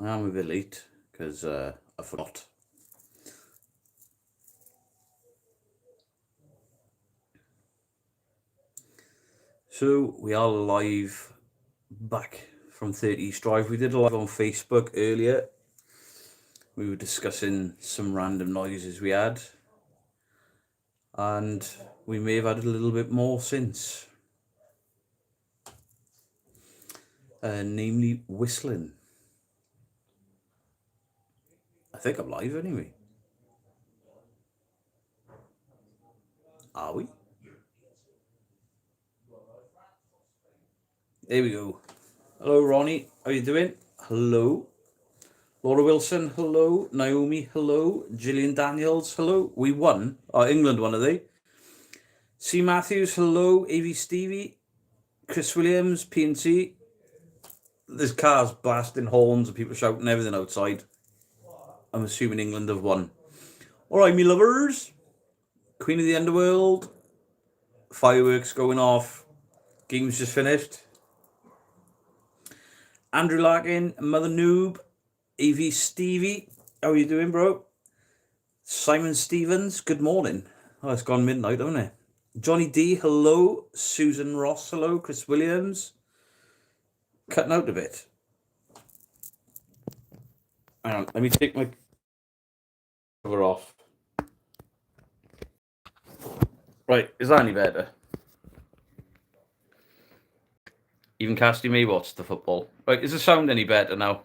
I am a bit late because I forgot. So we are live back from 30 East Drive. We did a live on Facebook earlier. We were discussing some random noises we had, and we may have added a little bit more since, namely whistling. I think I'm live anyway. Are we? There we go. Hello, Ronnie. How you doing? Hello. Laura Wilson, hello. Naomi, hello. Gillian Daniels, hello. We won. England won, are they? C. Matthews, hello. AV Stevie. Chris Williams, PNC. There's cars blasting horns and people shouting everything outside. I'm assuming England have won. All right, me lovers. Queen of the Underworld. Fireworks going off. Game's just finished. Andrew Larkin, Mother Noob. AV Stevie, how are you doing, bro? Simon Stevens, good morning. Oh, it's gone midnight, hasn't it? Johnny D, hello. Susan Ross, hello. Chris Williams. Cutting out a bit. Hang on, let me take my cover off. Right, is that any better? Even Casty may watch the football. Right, is the sound any better now?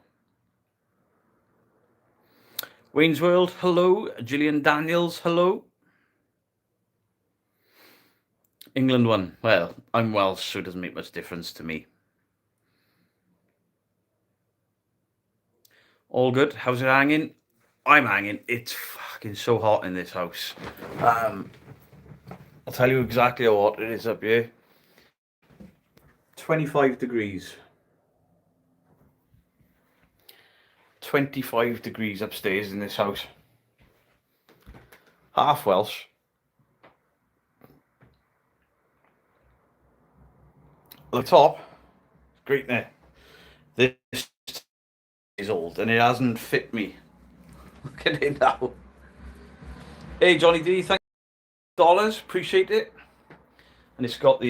Wayne's World, hello. Gillian Daniels, hello. England won. Well, I'm Welsh, so it doesn't make much difference to me. All good. How's it hanging? I'm hanging. It's fucking so hot in this house. I'll tell you exactly how hot it is up here. 25 degrees. 25 degrees upstairs in this house. Half Welsh. The top, great there. This is old and it hasn't fit me. Look at it now. Hey Johnny D, thank you $, appreciate it. And it's got the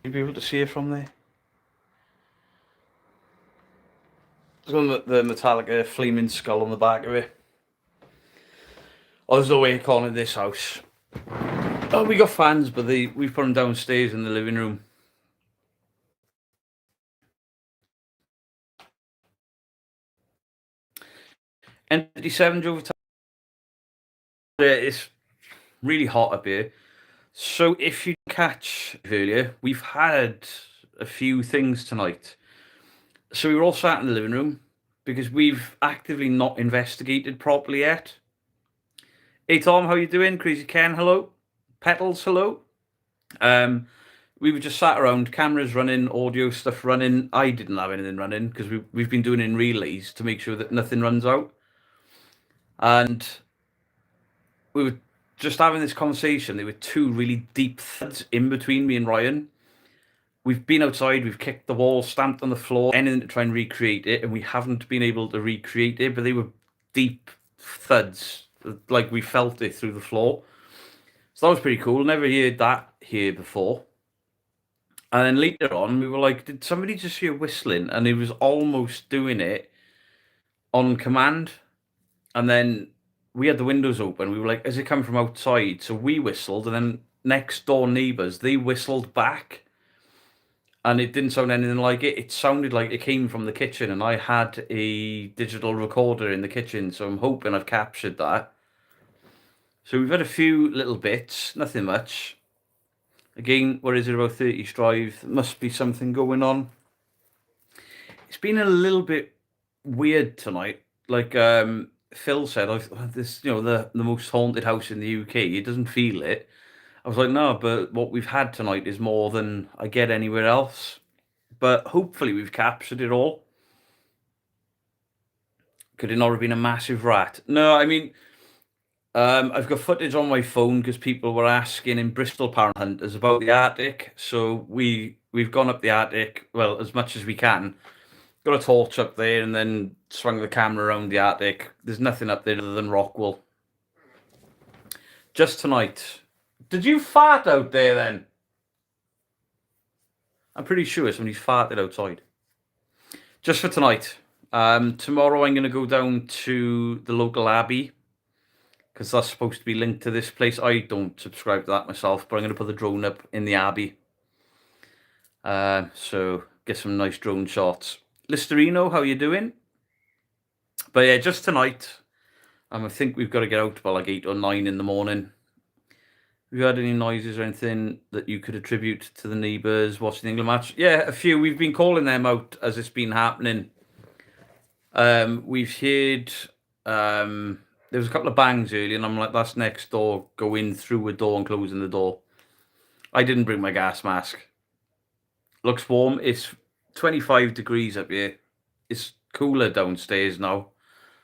you'll be able to see it from there. It's got the Metallica flaming skull on the back of it. Oh, there's no aircon in this house. Oh, we got fans, but we've put them downstairs in the living room. N57 drove it's really hot up here. So if you catch earlier, we've had a few things tonight. So we were all sat in the living room because we've actively not investigated properly yet. Hey Tom, how you doing? Crazy Ken, hello. Petals, hello. We were just sat around, cameras running, audio stuff running. I didn't have anything running because we've been doing in relays to make sure that nothing runs out. And we were just having this conversation. There were two really deep thuds in between me and Ryan. We've been outside, we've kicked the wall, stamped on the floor, anything to try and recreate it, and we haven't been able to recreate it, but they were deep thuds, like we felt it through the floor. So that was pretty cool. Never heard that here before. And then later on, we were like, did somebody just hear whistling? And he was almost doing it on command. And then we had the windows open. We were like, has it come from outside? So we whistled, and then next door neighbours, they whistled back. And it didn't sound anything like it. It sounded like it came from the kitchen, and I had a digital recorder in the kitchen, so I'm hoping I've captured that. So we've had a few little bits, nothing much. Again, what is it, about 30 Drive? There must be something going on. It's been a little bit weird tonight. Like Phil said, this, the most haunted house in the UK. It doesn't feel it. I was like, no, but what we've had tonight is more than I get anywhere else. But hopefully we've captured it all. Could it not have been a massive rat? No, I mean, I've got footage on my phone because people were asking in Bristol Parent Hunters about the attic. So we've gone up the attic, well, as much as we can. got a torch up there and then swung the camera around the attic. There's nothing up there other than rock wool. Just tonight. Did you fart out there then? I'm pretty sure somebody's farted outside. Just for tonight. Tomorrow I'm going to go down to the local abbey because that's supposed to be linked to this place. I don't subscribe to that myself, but I'm going to put the drone up in the abbey. So get some nice drone shots. Listerino, how you doing? But yeah, just tonight. I think we've got to get out by like 8 or 9 in the morning. Have you had any noises or anything that you could attribute to the neighbours watching the England match? Yeah, a few. We've been calling them out as it's been happening. We've heard there was a couple of bangs earlier, and I'm like, that's next door, going through a door and closing the door. I didn't bring my gas mask. Looks warm. It's 25 degrees up here. It's cooler downstairs now,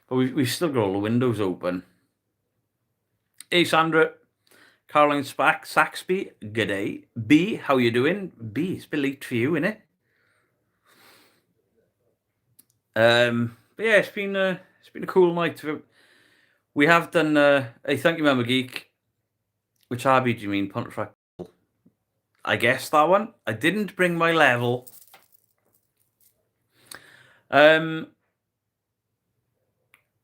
but we've still got all the windows open. Hey, Sandra. Caroline Saxby, g'day. B, how you doing? B, it's a bit late for you, innit? But yeah, it's been a cool night. We have done hey, thank you, Mama Geek. Which abbey do you mean? Pontefract? I guess that one. I didn't bring my level.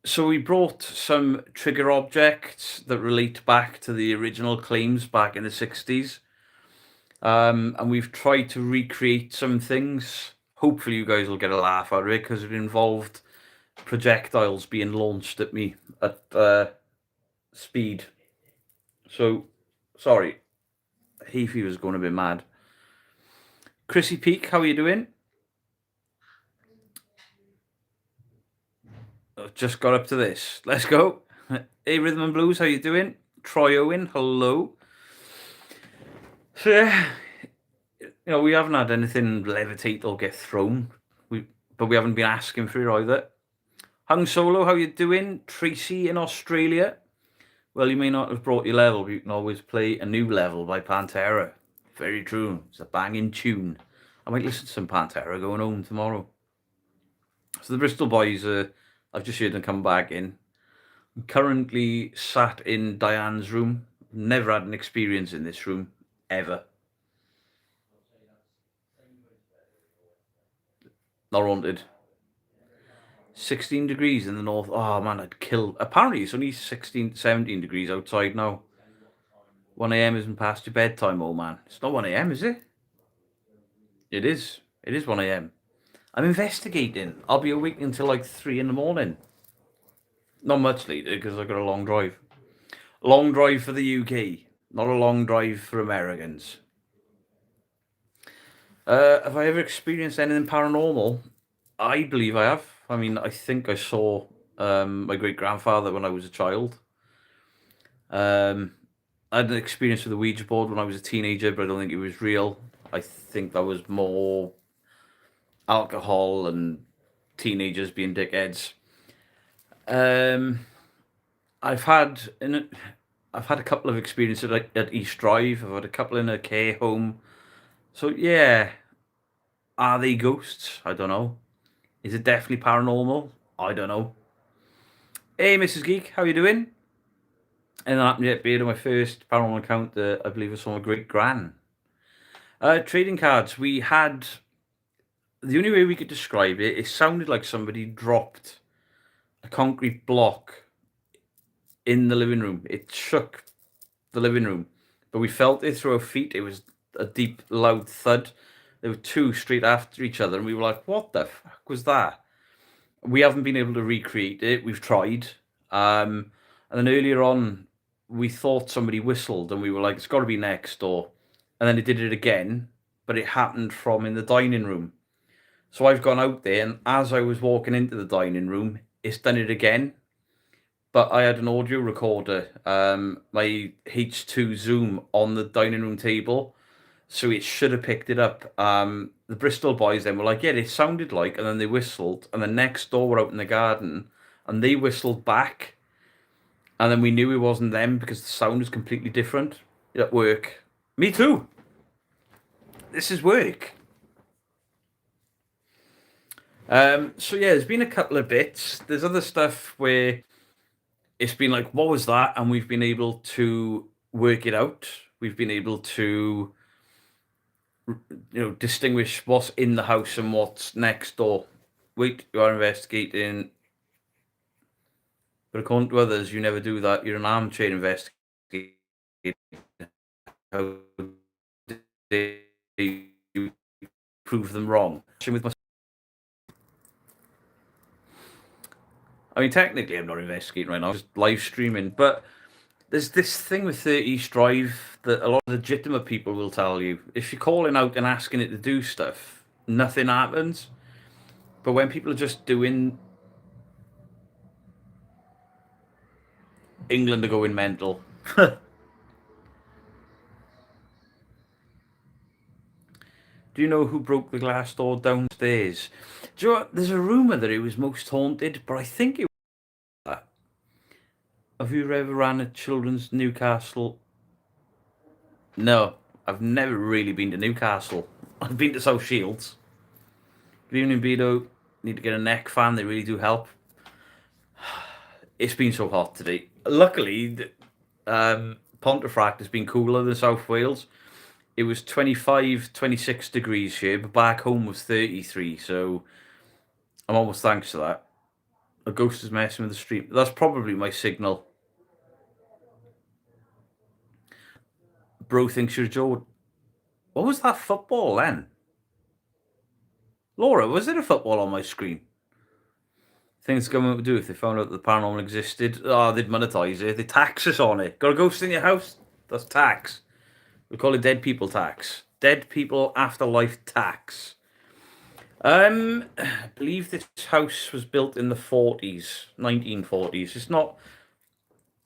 So we brought some trigger objects that relate back to the original claims back in the 60s. And we've tried to recreate some things. Hopefully you guys will get a laugh out of it because it involved projectiles being launched at me at speed. So, sorry. Hay fever's going a bit mad. Chrissy Peak, how are you doing? I've just got up to this. Let's go. Hey, Rhythm and Blues, how you doing? Troy Owen, hello. So yeah, we haven't had anything levitate or get thrown, but we haven't been asking for it either. Hung Solo, how you doing? Tracy in Australia. Well, you may not have brought your level, but you can always play a new level by Pantera. Very true. It's a banging tune. I might listen to some Pantera going home tomorrow. So the Bristol boys, I've just heard them come back in. I'm currently sat in Diane's room. Never had an experience in this room, ever. Not haunted. 16 degrees in the north. Oh man, I'd kill. Apparently it's only 16, 17 degrees outside now. 1 a.m. isn't past your bedtime, old man. It's not 1 a.m, is it? It is. It is 1 a.m. I'm investigating. I'll be awake until like 3 in the morning. Not much later because I've got a long drive. Long drive for the UK, not a long drive for Americans. Have I ever experienced anything paranormal? I believe I have. I mean, I think I saw my great-grandfather when I was a child. I had an experience with a Ouija board when I was a teenager, but I don't think it was real. I think that was more alcohol and teenagers being dickheads. I've had a couple of experiences at East Drive. I've had a couple in a care home. So yeah, are they ghosts? I don't know. Is it definitely paranormal? I don't know. Hey, Mrs. Geek, how you doing? And that happened yet being my first paranormal encounter. I believe I saw my great gran. Trading cards. We had. The only way we could describe it, it sounded like somebody dropped a concrete block in the living room. It shook the living room, but we felt it through our feet. It was a deep, loud thud. There were two straight after each other, and we were like, what the fuck was that? We haven't been able to recreate it. We've tried. And then earlier on, we thought somebody whistled, and we were like, it's got to be next door. And then it did it again, but it happened from in the dining room. So I've gone out there, and as I was walking into the dining room, it's done it again. But I had an audio recorder, my H2 Zoom on the dining room table, so it should have picked it up. The Bristol boys then were like, yeah, it sounded like, and then they whistled, and the next door were out in the garden, and they whistled back, and then we knew it wasn't them because the sound was completely different at work. Me too. This is work. So yeah, there's been a couple of bits. There's other stuff where it's been like, what was that? And we've been able to work it out. We've been able to, distinguish what's in the house and what's next door. Wait, you are investigating, but according to others, you never do that. You're an armchair investigator. How dare you prove them wrong? I mean, technically, I'm not investigating right now, I'm just live streaming. But there's this thing with 30 East Drive that a lot of legitimate people will tell you. If you're calling out and asking it to do stuff, nothing happens. But when people are just doing, England are going mental. Do you know who broke the glass door downstairs? Do you know what? There's a rumour that it was most haunted, but I think it was that. Have you ever ran a children's Newcastle? No, I've never really been to Newcastle. I've been to South Shields. Good evening, Beto. Need to get a neck fan, they really do help. It's been so hot today. Luckily, Pontefract has been cooler than South Wales. It was 25, 26 degrees here, but back home was 33, so I'm almost thanks to that. A ghost is messing with the stream. That's probably my signal. Bro thinks you're Joe. What was that football then? Laura, was it a football on my screen? Things the government would do if they found out that the paranormal existed. Oh, they'd monetize it. They tax us on it. Got a ghost in your house? That's tax. We call it dead people tax. Dead people afterlife tax. I believe this house was built in the 40s, 1940s. It's not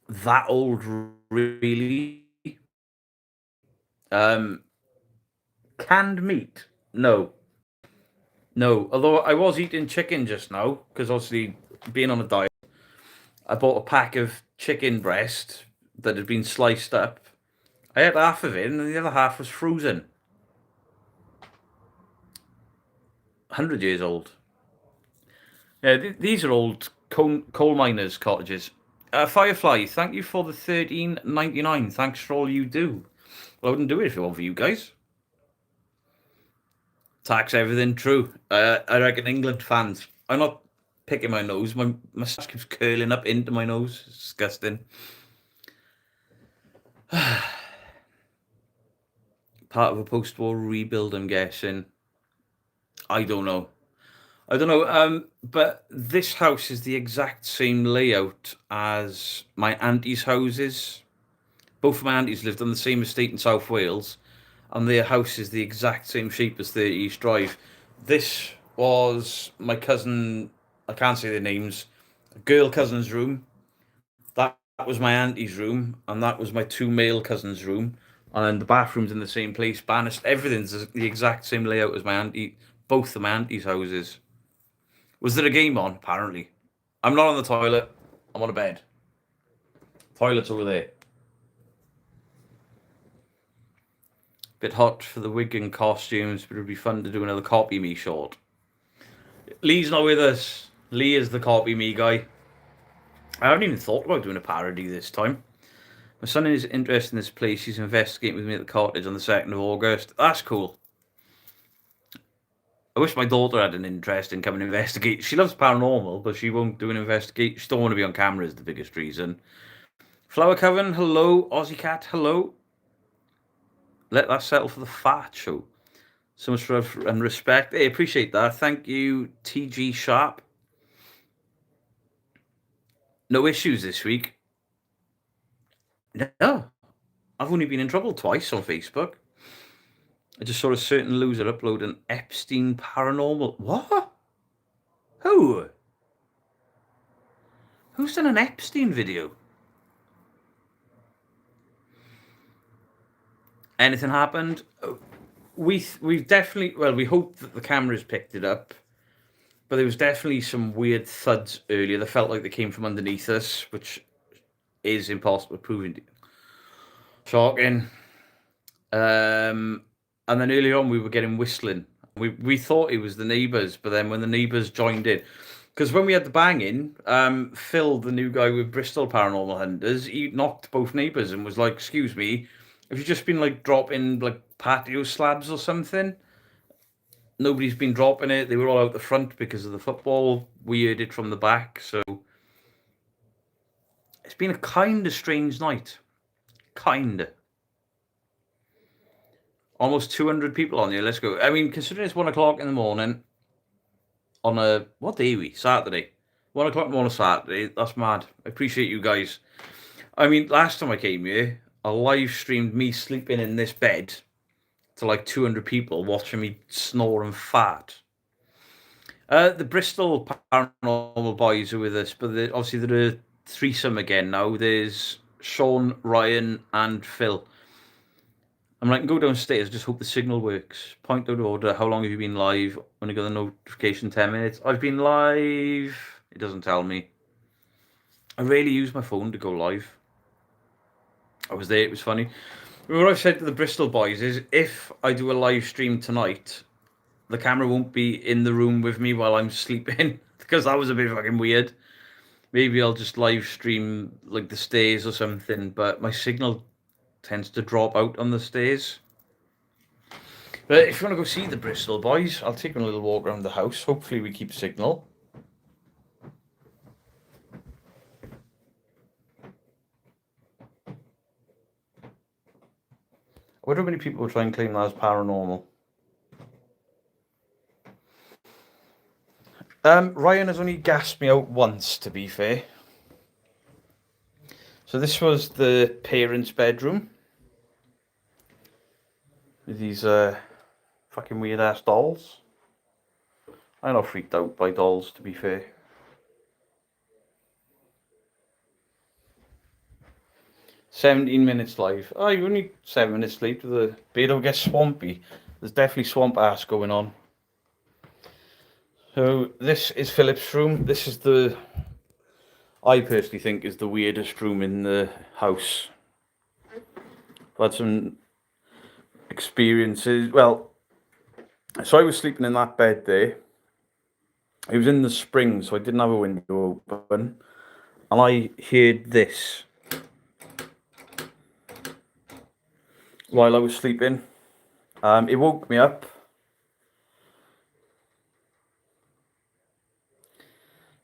that old, really. Um, Canned meat? No, no. Although I was eating chicken just now because obviously being on a diet, I bought a pack of chicken breast that had been sliced up. I had half of it, and the other half was frozen. 100 years old. Yeah, these are old coal miners' cottages. Firefly, thank you for the 13.99. Thanks for all you do. Well, I wouldn't do it if it weren't for you guys. Tax everything, true. I reckon England fans. I'm not picking my nose. My moustache keeps curling up into my nose. It's disgusting. Part of a post-war rebuild, I'm guessing. I don't know. I don't know. But this house is the exact same layout as my auntie's houses. Both of my aunties lived on the same estate in South Wales, and their house is the exact same shape as 30 East Drive. This was my cousin, I can't say their names, a girl cousin's room. That was my auntie's room, and that was my two male cousins' room. And then the bathroom's in the same place, banished. Everything's the exact same layout as my auntie, both of my auntie's houses. Was there a game on? Apparently. I'm not on the toilet. I'm on a bed. Toilet's over there. Bit hot for the wig and costumes, but it'd be fun to do another Copy Me short. Lee's not with us. Lee is the Copy Me guy. I haven't even thought about doing a parody this time. My son is interested in this place. He's investigating with me at the cottage on the 2nd of August. That's cool. I wish my daughter had an interest in coming and investigate. She loves paranormal, but she won't do an investigate. She don't want to be on camera is the biggest reason. Flower Coven, hello. Aussie Cat, hello. Let that settle for the fat show. So much love and respect. Hey, appreciate that. Thank you, TG Sharp. No issues this week. No. I've only been in trouble twice on Facebook. I just saw a certain loser upload an Epstein paranormal. What? Who? Who's done an Epstein video? Anything happened? We've definitely, well, we hope that the cameras picked it up, but there was definitely some weird thuds earlier that felt like they came from underneath us, which is impossible to prove. Shocking. And then earlier on we were getting whistling. We thought it was the neighbours, but then when the neighbours joined in, because when we had the banging, Phil, the new guy with Bristol Paranormal Hunters, he knocked both neighbours and was like, "Excuse me, have you just been like dropping like patio slabs or something?" Nobody's been dropping it. They were all out the front because of the football. We heard it from the back, so it's been a kind of strange night. Kind of. Almost 200 people on here. Let's go. I mean, considering it's 1 o'clock in the morning on a, what day are we? Saturday. 1 o'clock in the morning Saturday. That's mad. I appreciate you guys. I mean, last time I came here, I live streamed me sleeping in this bed to like 200 people watching me snore and fart. The Bristol Paranormal Boys are with us, but obviously they're a threesome again now. There's Sean, Ryan, and Phil. I'm like, go downstairs, just hope the signal works. Point out order, how long have you been live? When I got the notification, 10 minutes. I've been live. It doesn't tell me. I rarely use my phone to go live. I was there, it was funny. What I've said to the Bristol boys is, if I do a live stream tonight, the camera won't be in the room with me while I'm sleeping, because that was a bit fucking weird. Maybe I'll just live stream like the stairs or something, but my signal tends to drop out on the stairs. But if you want to go see the Bristol boys, I'll take them a little walk around the house. Hopefully we keep signal. I wonder how many people will try and claim that as paranormal. Ryan has only gassed me out once, to be fair. So this was the parents' bedroom. With these fucking weird ass dolls. I'm not freaked out by dolls, to be fair. $17 live. Oh, you're only 7 minutes late with the beard gets swampy. There's definitely swamp ass going on. So this is Philip's room. This is the, I personally think, is the weirdest room in the house. I've had some experiences. Well, so I was sleeping in that bed there. It was in the spring, so I didn't have a window open. And I heard this while I was sleeping. It woke me up.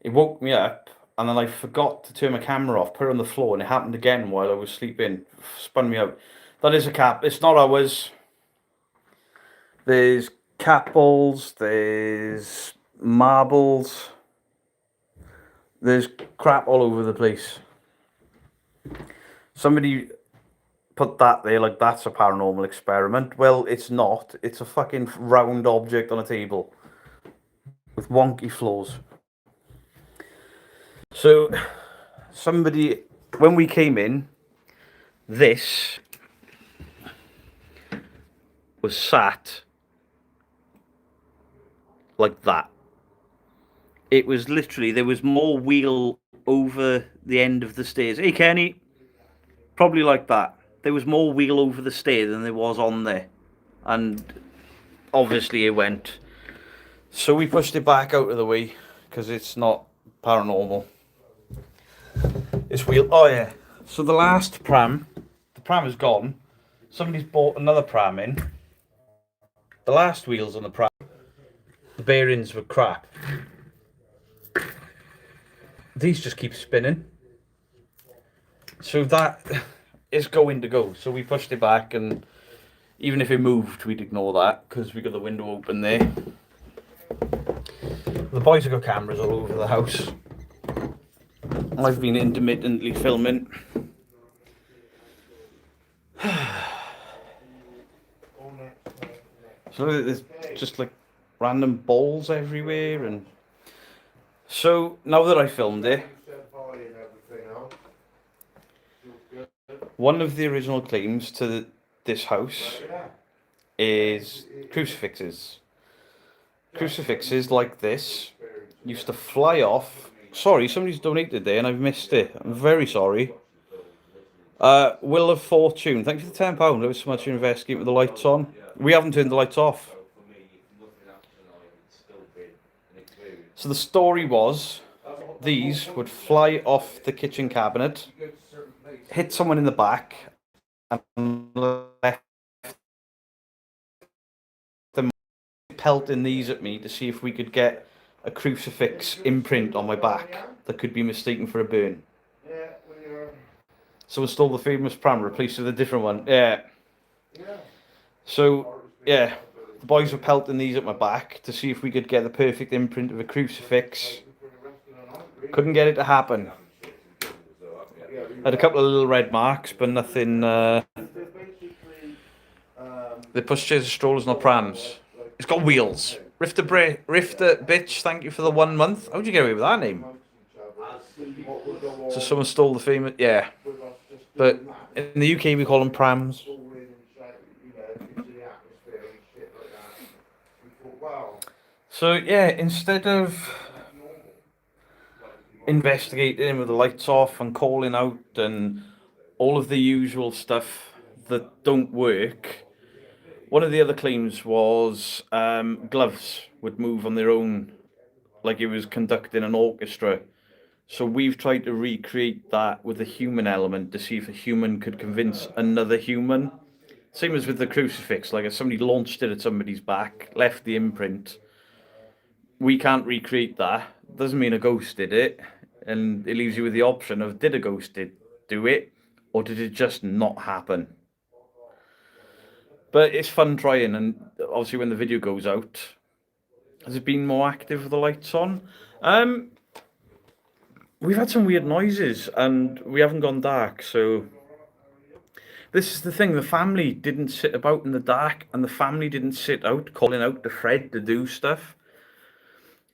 It woke me up, and then I forgot to turn my camera off, put it on the floor, and it happened again while I was sleeping. Spun me out. That is a cat. It's not ours. There's cat balls. There's marbles. There's crap all over the place. Somebody put that there like that's a paranormal experiment. Well, it's not. It's a fucking round object on a table with wonky floors. So, somebody, when we came in, this was sat like that. It was literally, there was more wheel over the end of the stairs. Hey, Kenny. Probably like that. There was more wheel over the stair than there was on there. And obviously it went. So we pushed it back out of the way because it's not paranormal. This wheel, oh yeah. So the last pram, the pram is gone. Somebody's bought another pram in. The last wheels on the pram, the bearings were crap. These just keep spinning. So that is going to go. So we pushed it back, and even if it moved, we'd ignore that because we got the window open there. The boys have got cameras all over the house. I've been intermittently filming. So there's just like random balls everywhere, and so now that I filmed it, one of the original claims to this house is crucifixes. Crucifixes like this used to fly off. Sorry, somebody's donated there and I've missed it. I'm very sorry. Will of Fortune, thank you for the £10. That was so much to investigate with the lights on. We haven't turned the lights off. So the story was, these would fly off the kitchen cabinet, hit someone in the back, and left them pelting these at me to see if we could get a crucifix imprint on my back that could be mistaken for a burn. So we stole the famous pram, replaced with a different one. Yeah. So, yeah, the boys were pelting these at my back to see if we could get the perfect imprint of a crucifix. Couldn't get it to happen. Had a couple of little red marks, but nothing. They pushchairs and strollers, not prams. It's got wheels. Rifter bitch, thank you for the 1 month. How'd you get away with that name? So someone stole the famous. Yeah. But in the UK we call them prams. So yeah, instead of investigating with the lights off and calling out and all of the usual stuff that don't work, one of the other claims was gloves would move on their own, like it was conducting an orchestra. So we've tried to recreate that with a human element to see if a human could convince another human. Same as with the crucifix, like if somebody launched it at somebody's back, left the imprint, we can't recreate that. Doesn't mean a ghost did it, and it leaves you with the option of did a ghost do it, or did it just not happen? But it's fun trying, and obviously when the video goes out, has it been more active with the lights on? We've had some weird noises, and we haven't gone dark, so this is the thing, the family didn't sit about in the dark, and the family didn't sit out calling out to Fred to do stuff.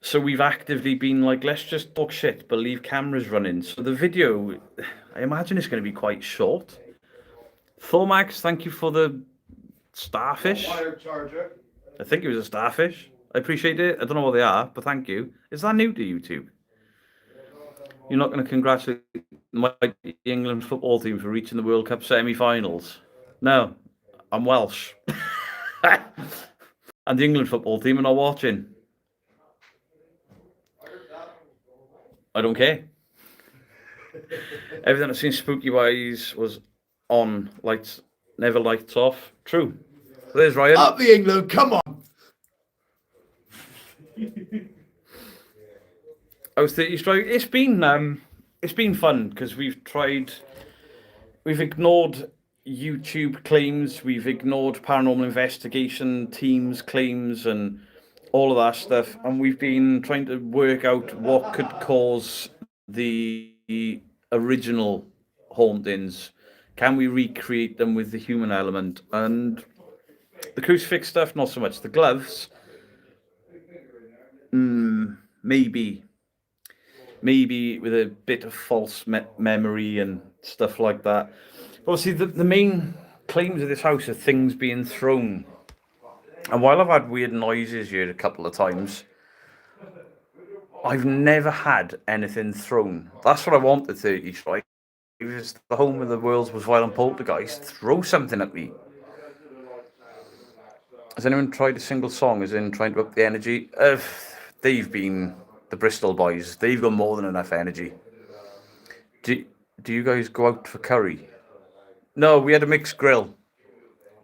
So we've actively been like, let's just talk shit, but leave cameras running. So the video, I imagine it's going to be quite short. Thormax, thank you for the starfish. I think it was a starfish. I appreciate it. I don't know what they are, but thank you. Is that new to YouTube? You're not going to congratulate the England football team for reaching the World Cup semi-finals? No, I'm Welsh. And the England football team are not watching. I don't care. Everything I've seen spooky wise was on, lights, never lights off. True. So there's Ryan. Up the England, come on. I was 30 strike. It's been fun because we've ignored YouTube claims, we've ignored paranormal investigation teams claims and all of that stuff, and we've been trying to work out what could cause the original hauntings. Can we recreate them with the human element? And the crucifix stuff, not so much. The gloves, maybe with a bit of false memory and stuff like that. Obviously, the main claims of this house are things being thrown. And while I've had weird noises here a couple of times, I've never had anything thrown. That's what I want at 30 strike. It was the home of the world's most violent poltergeist. Throw something at me. Has anyone tried a single song, as in trying to up the energy? They've been the Bristol boys. They've got more than enough energy. Do you guys go out for curry? No, we had a mixed grill.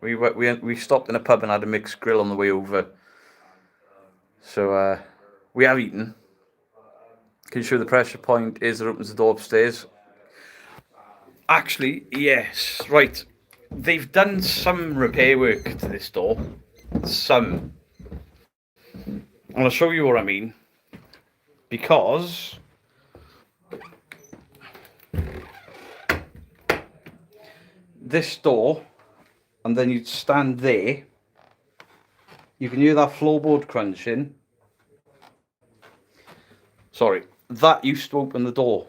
We stopped in a pub and had a mixed grill on the way over. So we have eaten. Can you show the pressure point is that opens the door upstairs? Actually, yes. Right. They've done some repair work to this door. Some. And I'll show you what I mean. Because this door, and then you'd stand there, you can hear that floorboard crunching. Sorry, that used to open the door,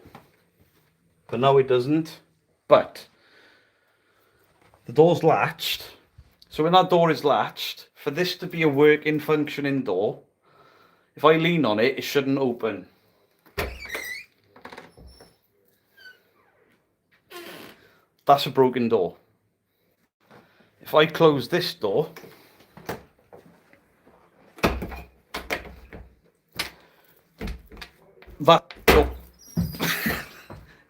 but now it doesn't. But the door's latched, so when that door is latched, for this to be a working, functioning door, if I lean on it, it shouldn't open. That's a broken door. If I close this door, That door,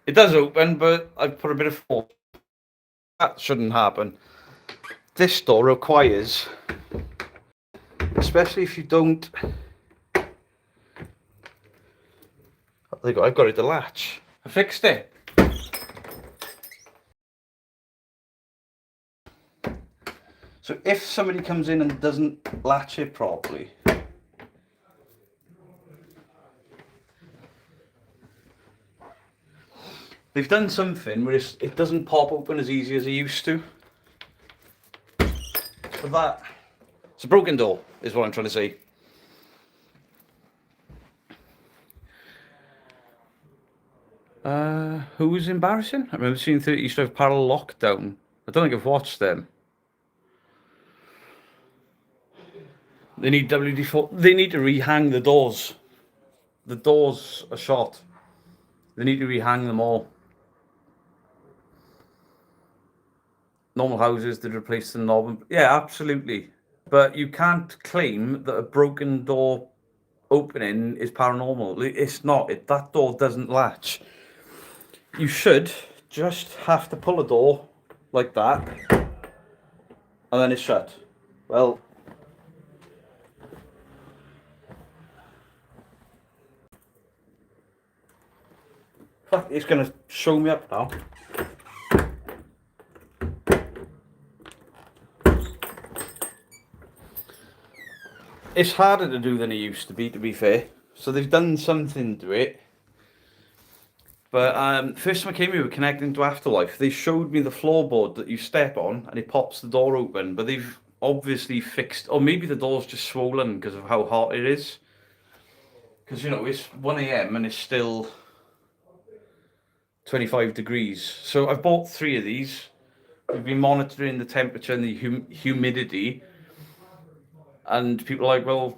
it does open, but I've put a bit of force. That shouldn't happen. This door requires, especially if you don't. I've got it to latch. I fixed it. So if somebody comes in and doesn't latch it properly, they've done something where it doesn't pop open as easy as it used to. But that, it's a broken door, is what I'm trying to say. Who was embarrassing? I remember seeing 30 used to have parallel lockdown. I don't think I've watched them. They need WD-4. They need to rehang the doors. The doors are shot. They need to rehang them all. Normal houses did replace the knob. Yeah, absolutely. But you can't claim that a broken door opening is paranormal. It's not. That door doesn't latch. You should just have to pull a door like that, and then it's shut. Well, it's going to show me up now. It's harder to do than it used to be fair. So they've done something to it. But first time I came here with Connecting to Afterlife, they showed me the floorboard that you step on and it pops the door open. But they've obviously fixed, or maybe the door's just swollen because of how hot it is. Because, you know, it's 1 a.m. and it's still 25 degrees. So I've bought 3 of these. We've been monitoring the temperature and the humidity. And people are like, well,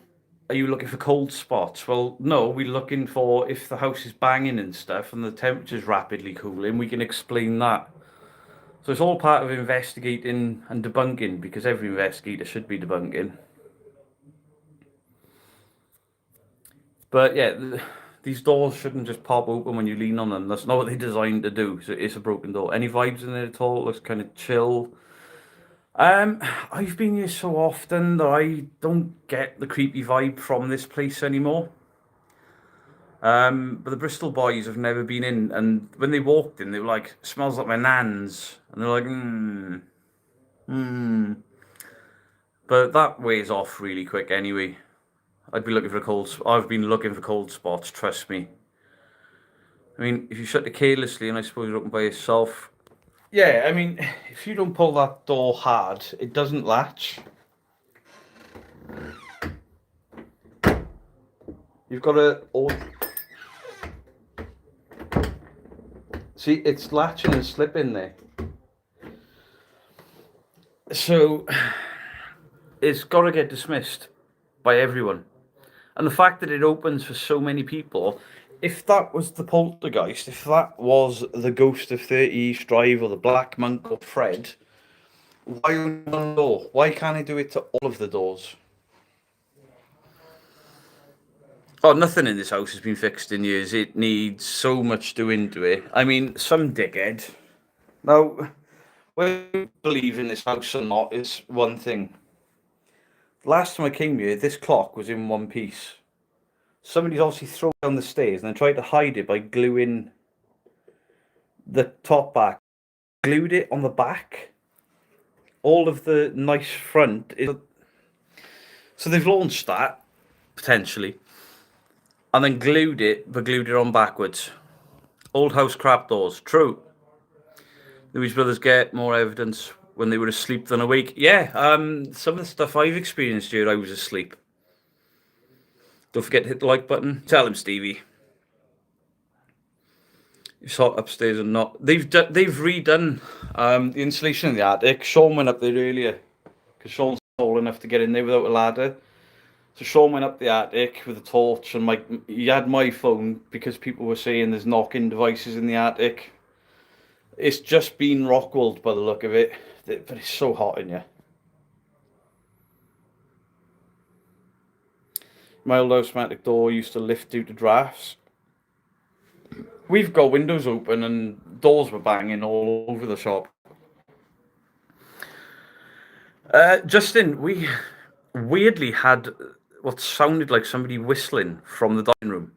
are you looking for cold spots? Well, no, we're looking for if the house is banging and stuff and the temperature's rapidly cooling, we can explain that. So it's all part of investigating and debunking, because every investigator should be debunking. But yeah, these doors shouldn't just pop open when you lean on them. That's not what they're designed to do. So it's a broken door. Any vibes in there at all? It looks kind of chill. I've been here so often that I don't get the creepy vibe from this place anymore. But the Bristol boys have never been in, and when they walked in, they were like, "Smells like my nan's," and they're like, But that wears off really quick anyway. I'd be looking for I've been looking for cold spots. Trust me. I mean, if you shut it carelessly, and I suppose you're open by yourself. Yeah, I mean, if you don't pull that door hard, it doesn't latch. You've got to. See, it's latching and slipping there. So, it's got to get dismissed by everyone. And the fact that it opens for so many people, if that was the poltergeist, if that was the ghost of 30 East Drive or the Black Monk or Fred, why only one door? Why can't I do it to all of the doors? Oh, nothing in this house has been fixed in years. It needs so much doing to it. I mean, some dickhead. Now, whether you believe in this house or not is one thing. Last time I came here, this clock was in one piece. Somebody's obviously thrown it down the stairs and then tried to hide it by gluing the top back. Glued it on the back. All of the nice front is. So they've launched that, potentially. And then glued it, but glued it on backwards. Old house crap doors. True. Louis brothers get more evidence when they were asleep than awake. Yeah, some of the stuff I've experienced here, I was asleep. Don't forget to hit the like button. Tell him, Stevie. It's hot upstairs and not. They've redone the insulation in the attic. Sean went up there earlier because Sean's tall enough to get in there without a ladder. So Sean went up the attic with a torch, and he had my phone because people were saying there's knocking devices in the attic. It's just been Rockwelled by the look of it, but it's so hot in here. My old automatic door used to lift due to drafts. We've got windows open and doors were banging all over the shop. Justin, we weirdly had what sounded like somebody whistling from the dining room.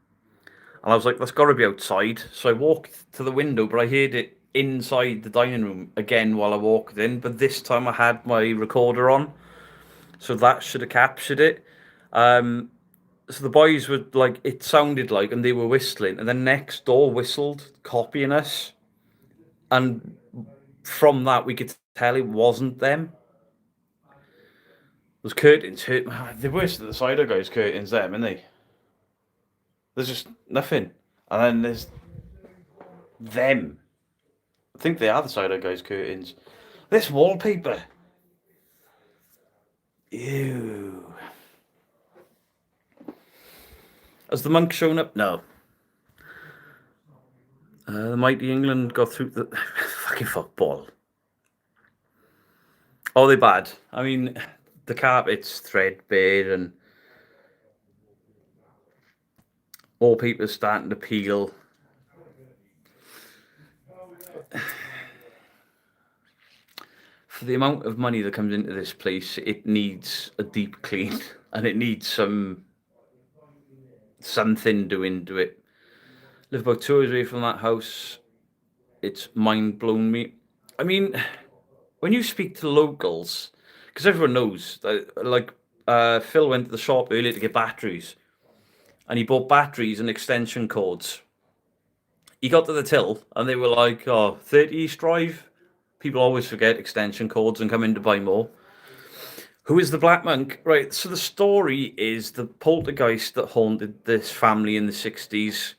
And I was like, that's got to be outside. So I walked to the window, but I heard it inside the dining room again while I walked in. But this time I had my recorder on. So that should have captured it. So the boys were like, it sounded like, and they were whistling. And then next door whistled, copying us. And from that, we could tell it wasn't them. Those curtains hurt. The worst of the cider guys' curtains, them, isn't they? There's just nothing. And then there's them. I think they are the cider guys' curtains. This wallpaper. Ew. Has the monk shown up? No. The mighty England got through the fucking football. Oh, they're bad. I mean, the carpet's threadbare and wallpaper's starting to peel. For the amount of money that comes into this place, it needs a deep clean and it needs something doing to it. Live about 2 hours away from that house. It's mind blown me. I mean, when you speak to locals, because everyone knows, like Phil went to the shop earlier to get batteries, and he bought batteries and extension cords. He got to the till, and they were like, "Oh, 30 East Drive." People always forget extension cords and come in to buy more. Who is the Black Monk? Right, so the story is the poltergeist that haunted this family in the 60s.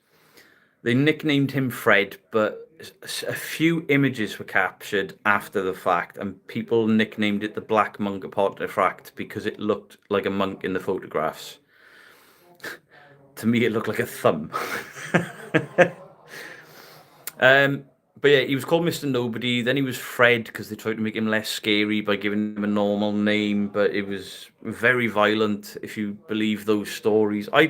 They nicknamed him Fred, but a few images were captured after the fact, and people nicknamed it the Black Monk artifact because it looked like a monk in the photographs. To me, it looked like a thumb. But yeah, he was called Mr. Nobody. Then he was Fred because they tried to make him less scary by giving him a normal name, but it was very violent if you believe those stories. I'm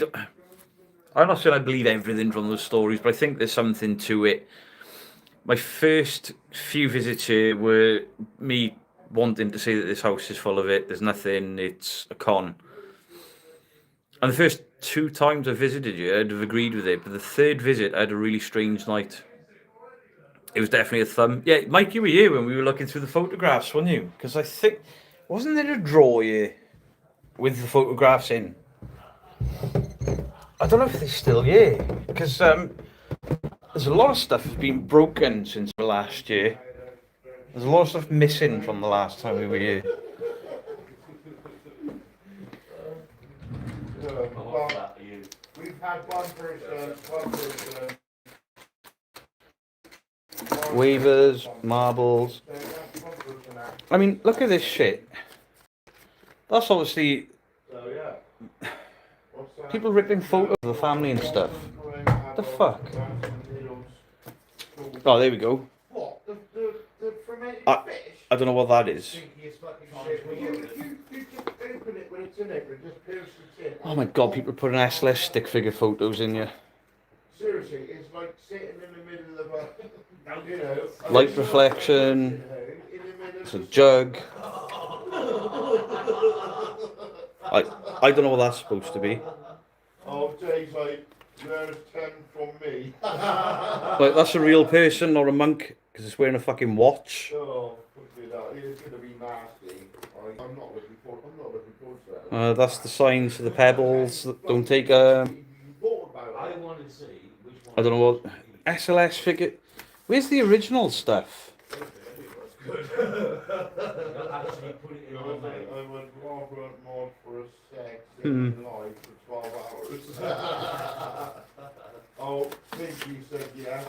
not saying I believe everything from those stories, but I think there's something to it. My first few visits here were me wanting to say that this house is full of it. There's nothing. It's a con. And the first 2 times I visited you, I'd have agreed with it. But the third visit, I had a really strange night. It was definitely a thumb. Yeah, Mike, you were here when we were looking through the photographs, weren't you? Because I think, wasn't there a drawer here with the photographs in? I don't know if they're still here. Because there's a lot of stuff that's been broken since last year. There's a lot of stuff missing from the last time we were here. We've had one person. Waivers, marbles. I mean, look at this shit. That's obviously people ripping photos of the family and stuff. What the fuck? Oh, there we go. What? The fermented fish? I don't know what that is. Oh my god, people are putting SLS stick figure photos in here. Seriously, it's like sitting in the middle of a, you know, light reflection. It's a jug. I don't know what that's supposed to be. Oh, Jay's like, there's 10 from me. Like, that's a real person or a monk because it's wearing a fucking watch. Oh, it's gonna be nasty. I'm not looking forward to that. That's the signs for the pebbles that don't take a. I don't know what SLS figure. Where's the original stuff? I would rather mod for a sex in life for 12 hours. Oh, Pinky said yes.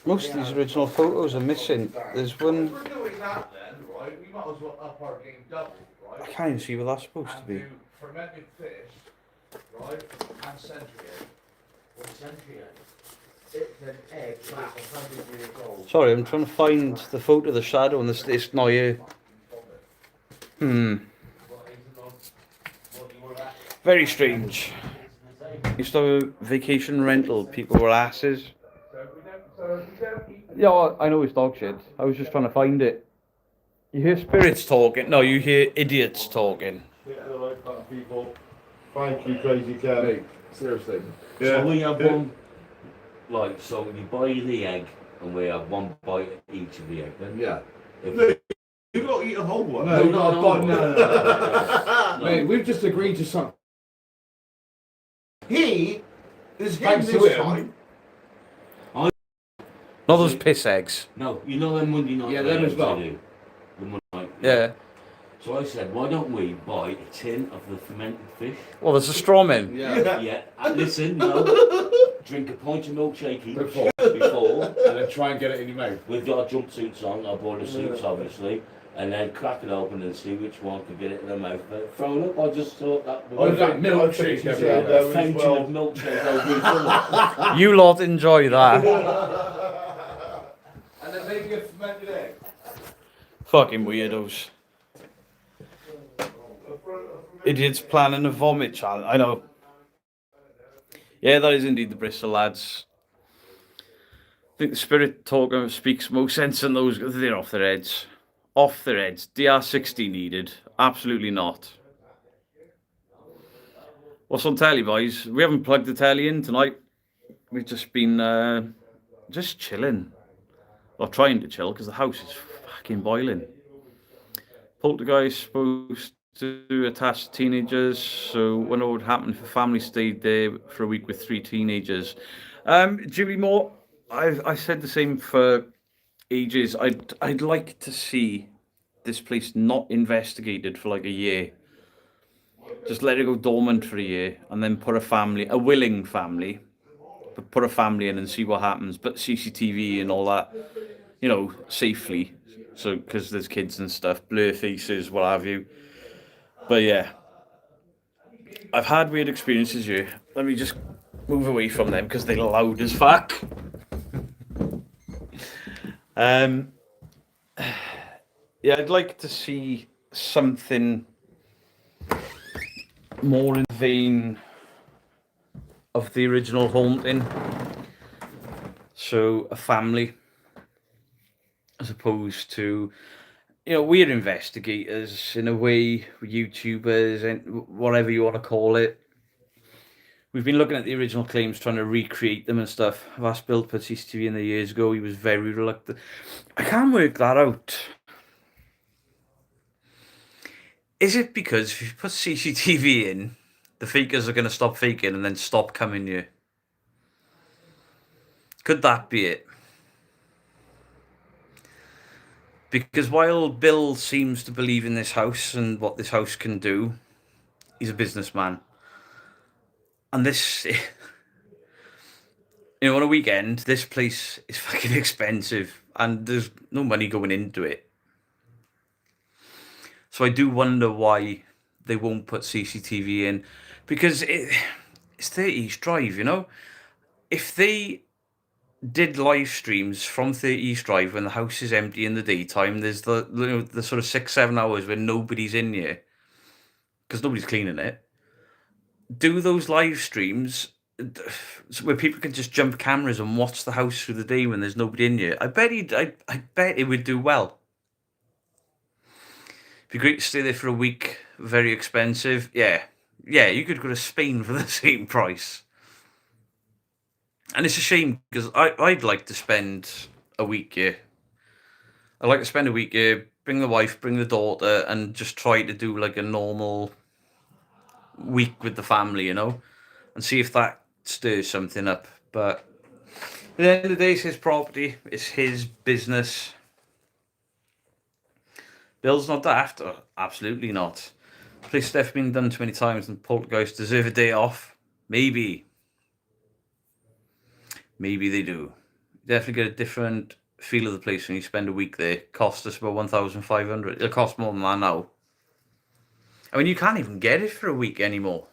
Most of these original photos are missing. There's one. We're doing that then, right? We might as well up our game double, right? I can't even see what that's supposed to be. Fermented fish, right? And century egg. What century egg? It's an egg that's 100 years old. Sorry, I'm trying to find the photo of the shadow and it's not here. Very strange. used to have a vacation rental. People were asses. Yeah, well, I know it's dog shit. I was just trying to find it. You hear spirits talking. No, you hear idiots talking. Yeah, they're like that people. Thank you, crazy cat. Mate, seriously. Yeah. So we have one, like, so you buy the egg and we have one bite each of the egg. Then Yeah. if You've got to eat a whole one. No, not a bite. No. Mate, we've just agreed to something. He is him Thanks to this him. time. Not those piss eggs. no, you know them Monday night. Yeah, them as eggs well. I do? The Monday night. Yeah. So I said, why don't we buy a tin of the fermented fish? Well, there's a straw in. Yeah. Yeah. And listen, no. Drink a pint of milkshake each Before. And then try and get it in your mouth. We've got our jumpsuits on, our boiler suits obviously, and then crack it open and see which one can get it in their mouth. But throw it up, I just thought that Oh, was that I milkshake think you everywhere. said that a was fountain well. of milkshake over You lot enjoy that. And then maybe a fermented egg. Fucking weirdos. Idiots planning a vomit challenge. I know. Yeah, that is indeed the Bristol lads. I think the spirit talker speaks most sense in those. They're off their heads. Off their heads. DR60 needed. Absolutely not. What's on telly, boys? We haven't plugged the telly in tonight. We've just been just chilling. Or trying to chill because the house is fucking boiling. Poltergeist supposed to attach teenagers, so wonder what would happen if a family stayed there for a week with 3 teenagers. Julie Moore, I've said the same for ages. I'd like to see this place not investigated for like a year. Just let it go dormant for a year, and then put a willing family, but put a family in and see what happens. But CCTV and all that, you know, safely. So because there's kids and stuff, blur faces, what have you. But yeah, I've had weird experiences here. Let me just move away from them because they're loud as fuck. Yeah, I'd like to see something more in the vein of the original Haunting. So a family, as opposed to, you know, we're investigators in a way, YouTubers and whatever you want to call it. We've been looking at the original claims, trying to recreate them and stuff. I've asked Bill to put CCTV in there years ago. He was very reluctant. I can't work that out. Is it because if you put CCTV in, the fakers are going to stop faking and then stop coming here? Could that be it? Because while Bill seems to believe in this house and what this house can do, he's a businessman. And this, you know, on a weekend, this place is fucking expensive and there's no money going into it. So I do wonder why they won't put CCTV in. Because it's 30 East Drive, you know? If they did live streams from 30 East Drive when the house is empty in the daytime, there's the sort of 6-7 hours when nobody's in here because nobody's cleaning it. Do those live streams where people can just jump cameras and watch the house through the day when there's nobody in here. I bet it would do well. It'd be great to stay there for a week. Very expensive. Yeah, you could go to Spain for the same price. And it's a shame because I'd like to spend a week here. I'd like to spend a week here, bring the wife, bring the daughter, and just try to do like a normal week with the family, you know, and see if that stirs something up. But at the end of the day, it's his property, it's his business. Bill's not daft, absolutely not. Place stuff been done 20 times, and Poltergeist deserve a day off. Maybe they do. Definitely get a different feel of the place when you spend a week there. Cost us about 1,500. It'll cost more than that now. I mean, you can't even get it for a week anymore.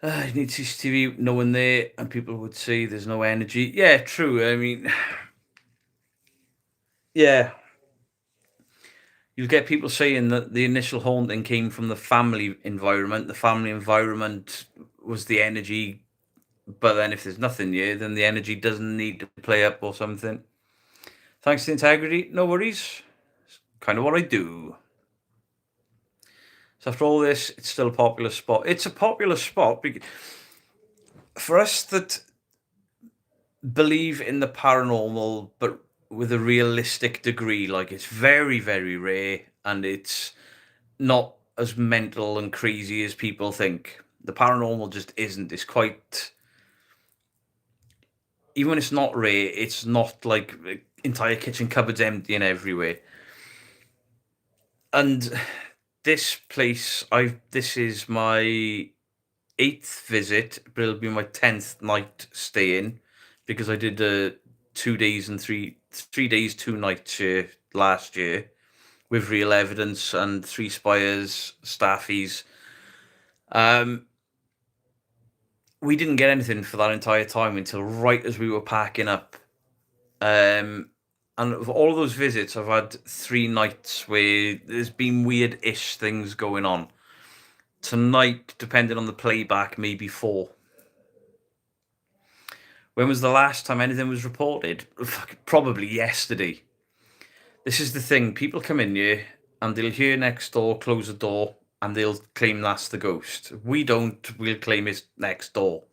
You need CCTV, no one there, and people would say there's no energy. Yeah, true. I mean, yeah. you'll get people saying that the initial haunting came from the family environment. The family environment was the energy, but then if there's nothing here, then the energy doesn't need to play up or something. Thanks to integrity, no worries. It's kind of what I do. So after all this, it's still a popular spot. It's a popular spot because for us that believe in the paranormal, but with a realistic degree, like it's very, very rare, and it's not as mental and crazy as people think. The paranormal just isn't. It's quite, even when it's not rare, it's not like entire kitchen cupboards emptying everywhere. And this place, this is my 8th visit, but it'll be my 10th night staying because I did 2 days and 3 days, 2 nights here last year with real evidence and 3 spires, staffies. We didn't get anything for that entire time until right as we were packing up. And of all of those visits, I've had 3 nights where there's been weird-ish things going on. Tonight, depending on the playback, maybe 4. When was the last time anything was reported? Probably yesterday. This is the thing. People come in here and they'll hear next door, close the door, and they'll claim that's the ghost. We don't. We'll claim it's next door.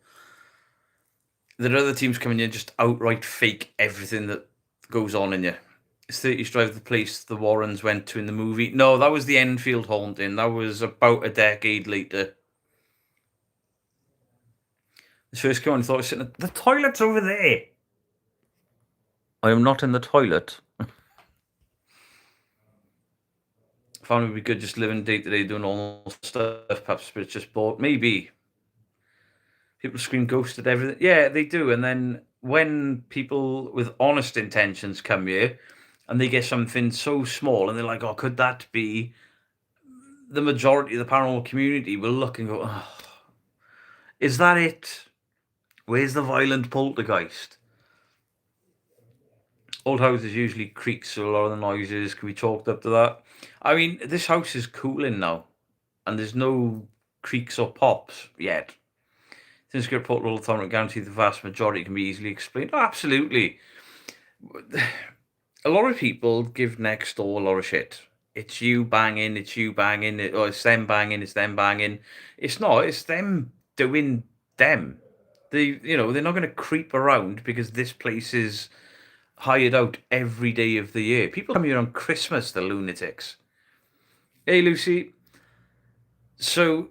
There are other teams coming in and just outright fake everything that goes on in here. It's 30th Drive, the place the Warrens went to in the movie. No, that was the Enfield haunting. That was about a decade later. The first came on, I thought I was sitting at the toilet's over there. I am not in the toilet. Found it would be good just living day to day, doing normal stuff. Perhaps it's just bored. Maybe. People scream ghost at everything. Yeah, they do. And then when people with honest intentions come here and they get something so small and they're like, oh, could that be? The majority of the paranormal community will look and go, oh, is that it? Where's the violent poltergeist? Old houses usually creak, so a lot of the noises can be chalked up to that. I mean, this house is cooling now, and there's no creaks or pops yet. Since Spirit Portal all the time, I guarantee the vast majority can be easily explained. Oh, absolutely. A lot of people give next door a lot of shit. It's you banging, or it's them banging, it's them banging. It's not, it's them doing them. They're not going to creep around because this place is hired out every day of the year. People come here on Christmas, the lunatics. Hey, Lucy. So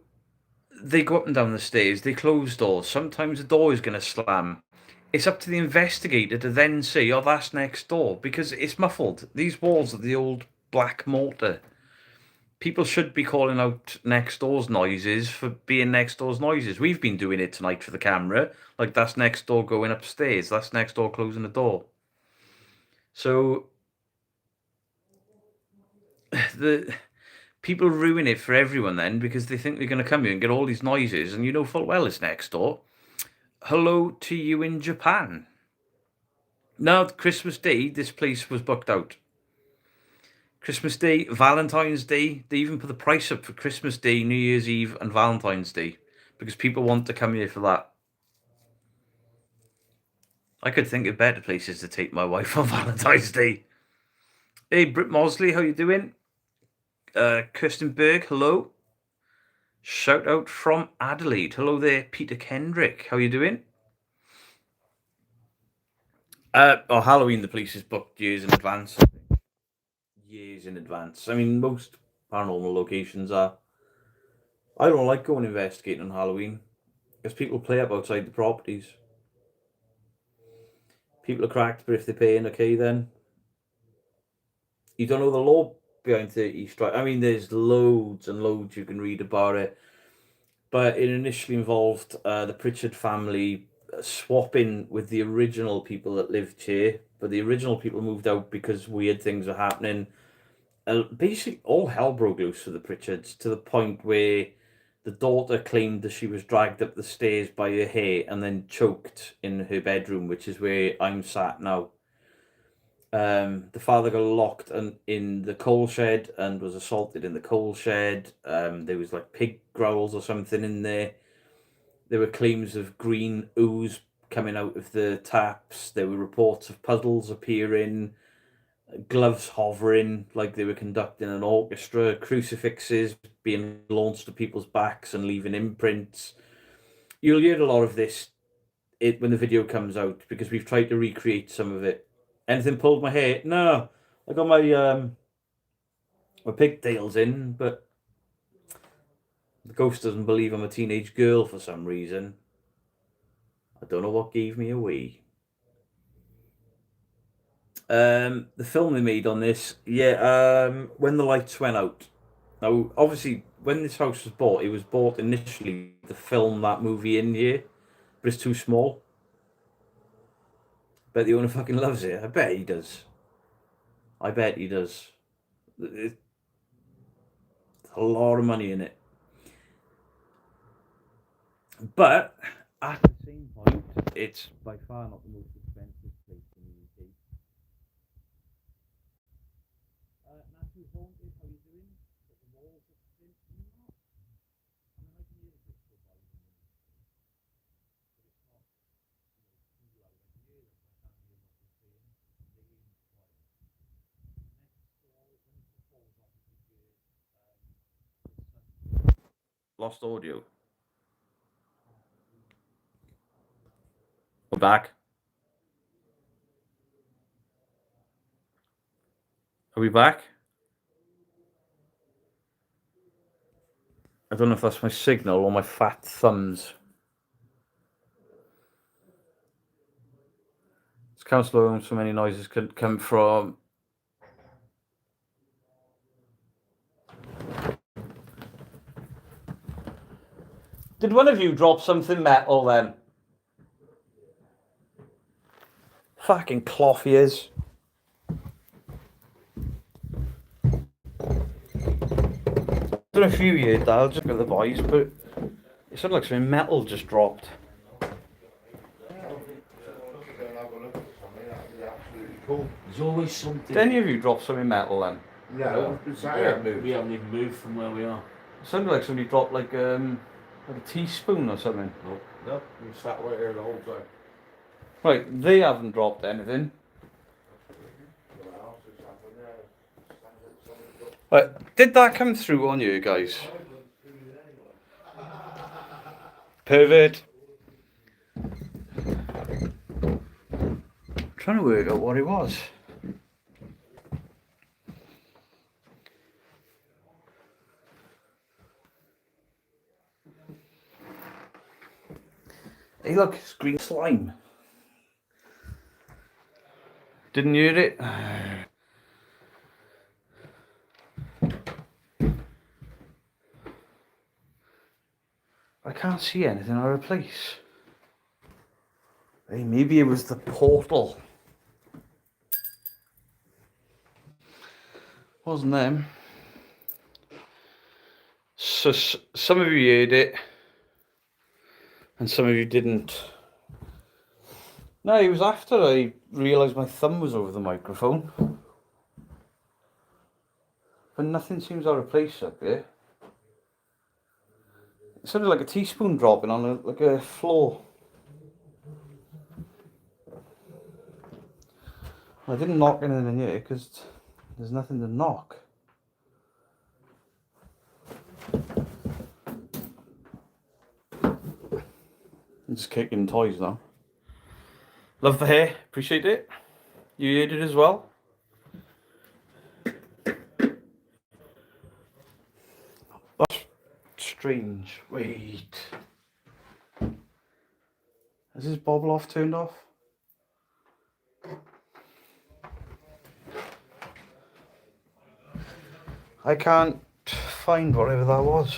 they go up and down the stairs, they close doors. Sometimes the door is going to slam. It's up to the investigator to then say, oh, that's next door, because it's muffled. These walls are the old black mortar. People should be calling out next door's noises for being next door's noises. We've been doing it tonight for the camera. Like, that's next door going upstairs. That's next door closing the door. So the people ruin it for everyone then because they think they're going to come here and get all these noises, and you know full well it's next door. Hello to you in Japan. Now, Christmas Day, this place was booked out. Christmas Day, Valentine's Day, they even put the price up for Christmas Day, New Year's Eve, and Valentine's Day because people want to come here for that. I could think of better places to take my wife on Valentine's Day. Hey, Britt Mosley, how you doing? Kirsten Berg, hello. Shout out from Adelaide. Hello there, Peter Kendrick. How you doing? Halloween, the police is booked years in advance. Years in advance. I mean, most paranormal locations are. I don't like going investigating on Halloween because people play up outside the properties. People are cracked, but if they're paying, okay, then. You don't know the law behind 30 strike. I mean, there's loads and loads you can read about it. But it initially involved the Pritchard family swapping with the original people that lived here. But the original people moved out because weird things were happening. Basically, all hell broke loose for the Pritchards to the point where the daughter claimed that she was dragged up the stairs by her hair and then choked in her bedroom, which is where I'm sat now. The father got locked in the coal shed and was assaulted in the coal shed. There was like pig growls or something in there. There were claims of green ooze coming out of the taps. There were reports of puddles appearing, gloves hovering like they were conducting an orchestra, crucifixes being launched at people's backs and leaving imprints. You'll hear a lot of this when the video comes out because we've tried to recreate some of it. Anything pulled my hair? No. I got my pigtails in, but the ghost doesn't believe I'm a teenage girl for some reason. I don't know what gave me away. The film they made on this, when the lights went out. Now, obviously, when this house was bought, it was bought initially to film that movie in here, but it's too small. Bet the owner fucking loves it. I bet he does. I bet he does. There's a lot of money in it. But at the same point, it's by far not the most expensive place in the UK. Matthew Haunted, how you doing? Got the walls up thin. I mean, I can hear the crystal ball, but it's not, too loud. I can hear them, but I can't hear what they're saying. They ain't quiet. Next door, when it falls off, you can hear lost audio. We're back. Are we back? I don't know if that's my signal or my fat thumbs. It's Council Home, so many noises could come from. Did one of you drop something metal then? Fucking clothiers. I don't know if you heard that, I'll just go to the voice, but it sounded like something metal just dropped. Cool. There's always something. Did any of you drop something metal then? No, we haven't even moved from where we are. It sounded like somebody dropped like a teaspoon or something. No, we sat right here the whole time. Right, they haven't dropped anything. Right, did that come through on you guys? Pervert. Trying to work out what it was. Hey look, it's green slime. Didn't hear it? I can't see anything out of place. Hey, maybe it was the portal. Wasn't them. So some of you heard it, and some of you didn't. No, it was after I realised my thumb was over the microphone. But nothing seems out of place up here. It sounded like a teaspoon dropping on like a floor. I didn't knock anything in here because there's nothing to knock. I'm just kicking toys now. Love the hair, appreciate it. You heard it as well. That's strange. Wait. Is this bobble off turned off? I can't find whatever that was.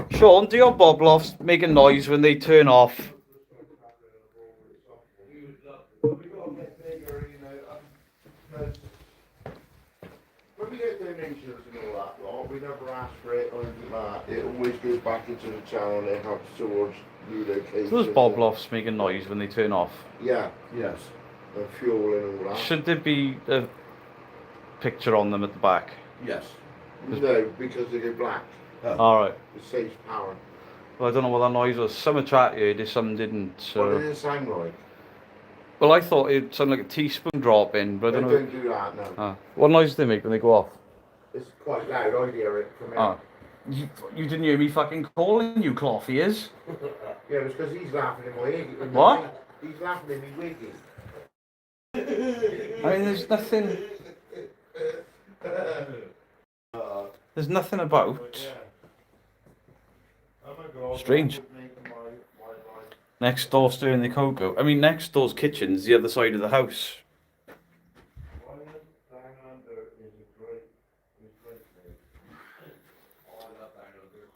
Sean, do your bobble offs make a noise when they turn off? When we get donations and all that lot, we never ask for it or anything like that. It always goes back into the channel and it helps towards new locations. Do those bobble offs make a noise when they turn off? Yeah, yes. and fuel and all that. Should there be a picture on them at the back? Yes. No, because they go black. Alright. It saves power. Well, I don't know what that noise was. Some chat heard it, some didn't. What did So. it sound like? Well, I thought it sounded like a teaspoon dropping, but I They don't know. don't do that, no. Ah. What noise do they make when they go off? It's quite loud, I hear it from Ah. here. You didn't hear me fucking calling you cloth ears? Yeah, it's because he's laughing at my wig. What? He's laughing at me wiggy. I mean, there's nothing. There's nothing about. Strange. Next door stirring the cocoa. I mean, next door's kitchen's the other side of the house.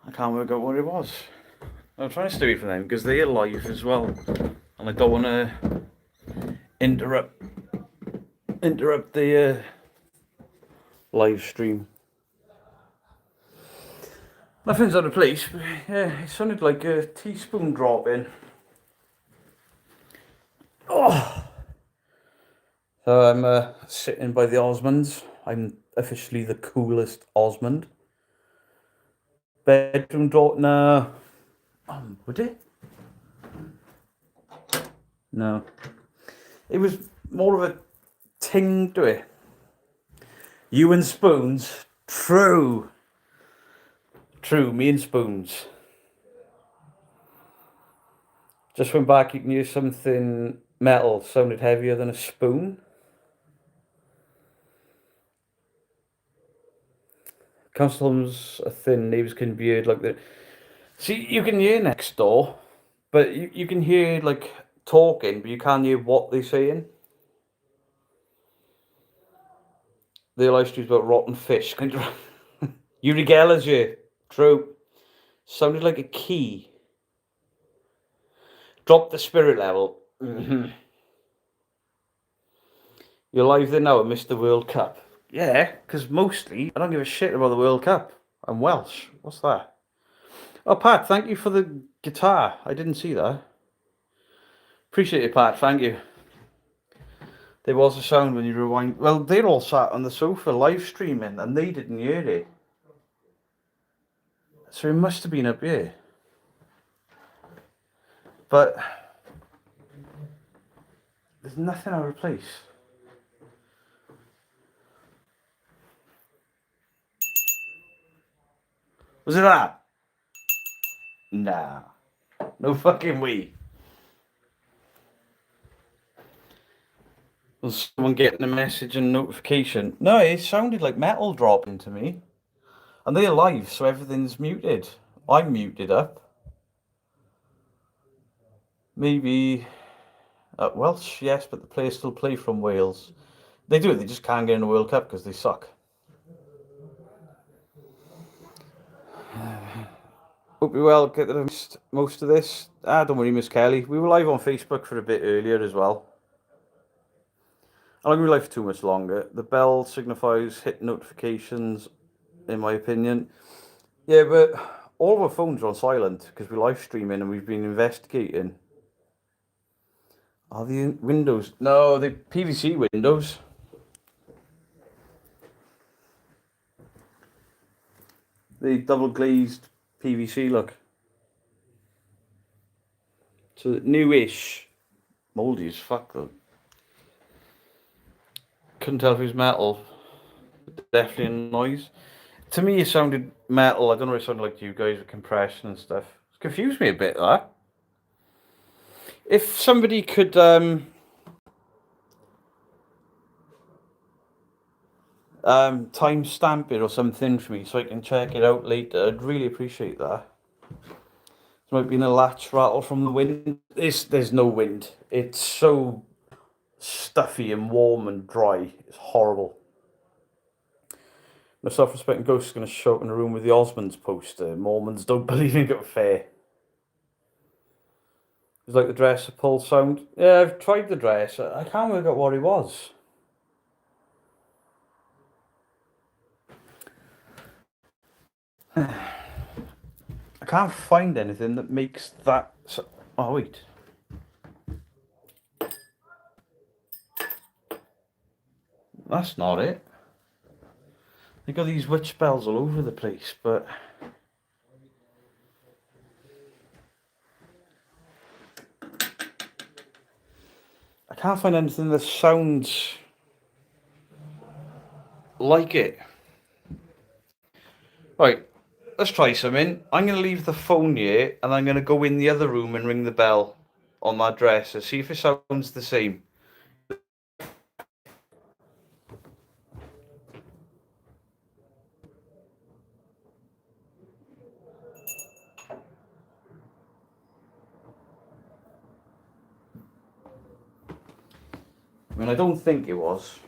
I can't work out what it was. I'm trying to stay away from them because they're live as well, and I don't want to interrupt the live stream. Nothing's out of place, but yeah, it sounded like a teaspoon dropping. Oh! So I'm sitting by the Osmonds. I'm officially the coolest Osmond. Bedroom door, no. Would it? No. It was more of a ting to it. You and Spoons, true. True, me and Spoons. Just went back, you can hear something metal sounded heavier than a spoon. Customs are thin, neighbours can be heard like that. See, you can hear next door, but you can hear like talking, but you can't hear what they're saying. The live stream's about rotten fish. You regalas you. True. Sounded like a key. Drop the spirit level. Mm-hmm. You're live there now at Mr. World Cup. Yeah, because mostly I don't give a shit about the World Cup. I'm Welsh. What's that? Oh, Pat, thank you for the guitar. I didn't see that. Appreciate it, Pat. Thank you. There was a sound when you rewind. Well, they're all sat on the sofa live streaming and they didn't hear it. So it must have been up here. But there's nothing out of place. Was it that? Nah. No fucking way. Was someone getting a message and notification? No, it sounded like metal dropping to me. And they're live, so everything's muted. I'm muted up. Maybe Welsh, yes, but the players still play from Wales. They do it, they just can't get in the World Cup because they suck. Hope you well, get to most of this. Don't worry, Miss Kelly. We were live on Facebook for a bit earlier as well. I'm not going to be live for too much longer. The bell signifies hit notifications, in my opinion. Yeah, but all of our phones are on silent because we're live streaming and we've been investigating. Are the windows? No, the PVC windows. The double glazed PVC look. So newish. Mouldy as fuck though. Couldn't tell if it was metal. Definitely a noise. To me it sounded metal. I don't know what it sounded like to you guys with compression and stuff. It confused me a bit, that. If somebody could timestamp it or something for me so I can check it out later, I'd really appreciate that. There might be a latch rattle from the wind. There's no wind. It's so stuffy and warm and dry. It's horrible. The self-respecting ghost is going to show up in a room with the Osmonds poster. Mormons don't believe in good fair. It's like the dresser pull sound. Yeah, I've tried the dress. I can't work out what it was. I can't find anything that makes that. Oh wait. That's not it. They got these witch bells all over the place, but I can't find anything that sounds like it. Right, let's try something. I'm going to leave the phone here and I'm going to go in the other room and ring the bell on that dresser. See if it sounds the same. I mean, I don't think it was.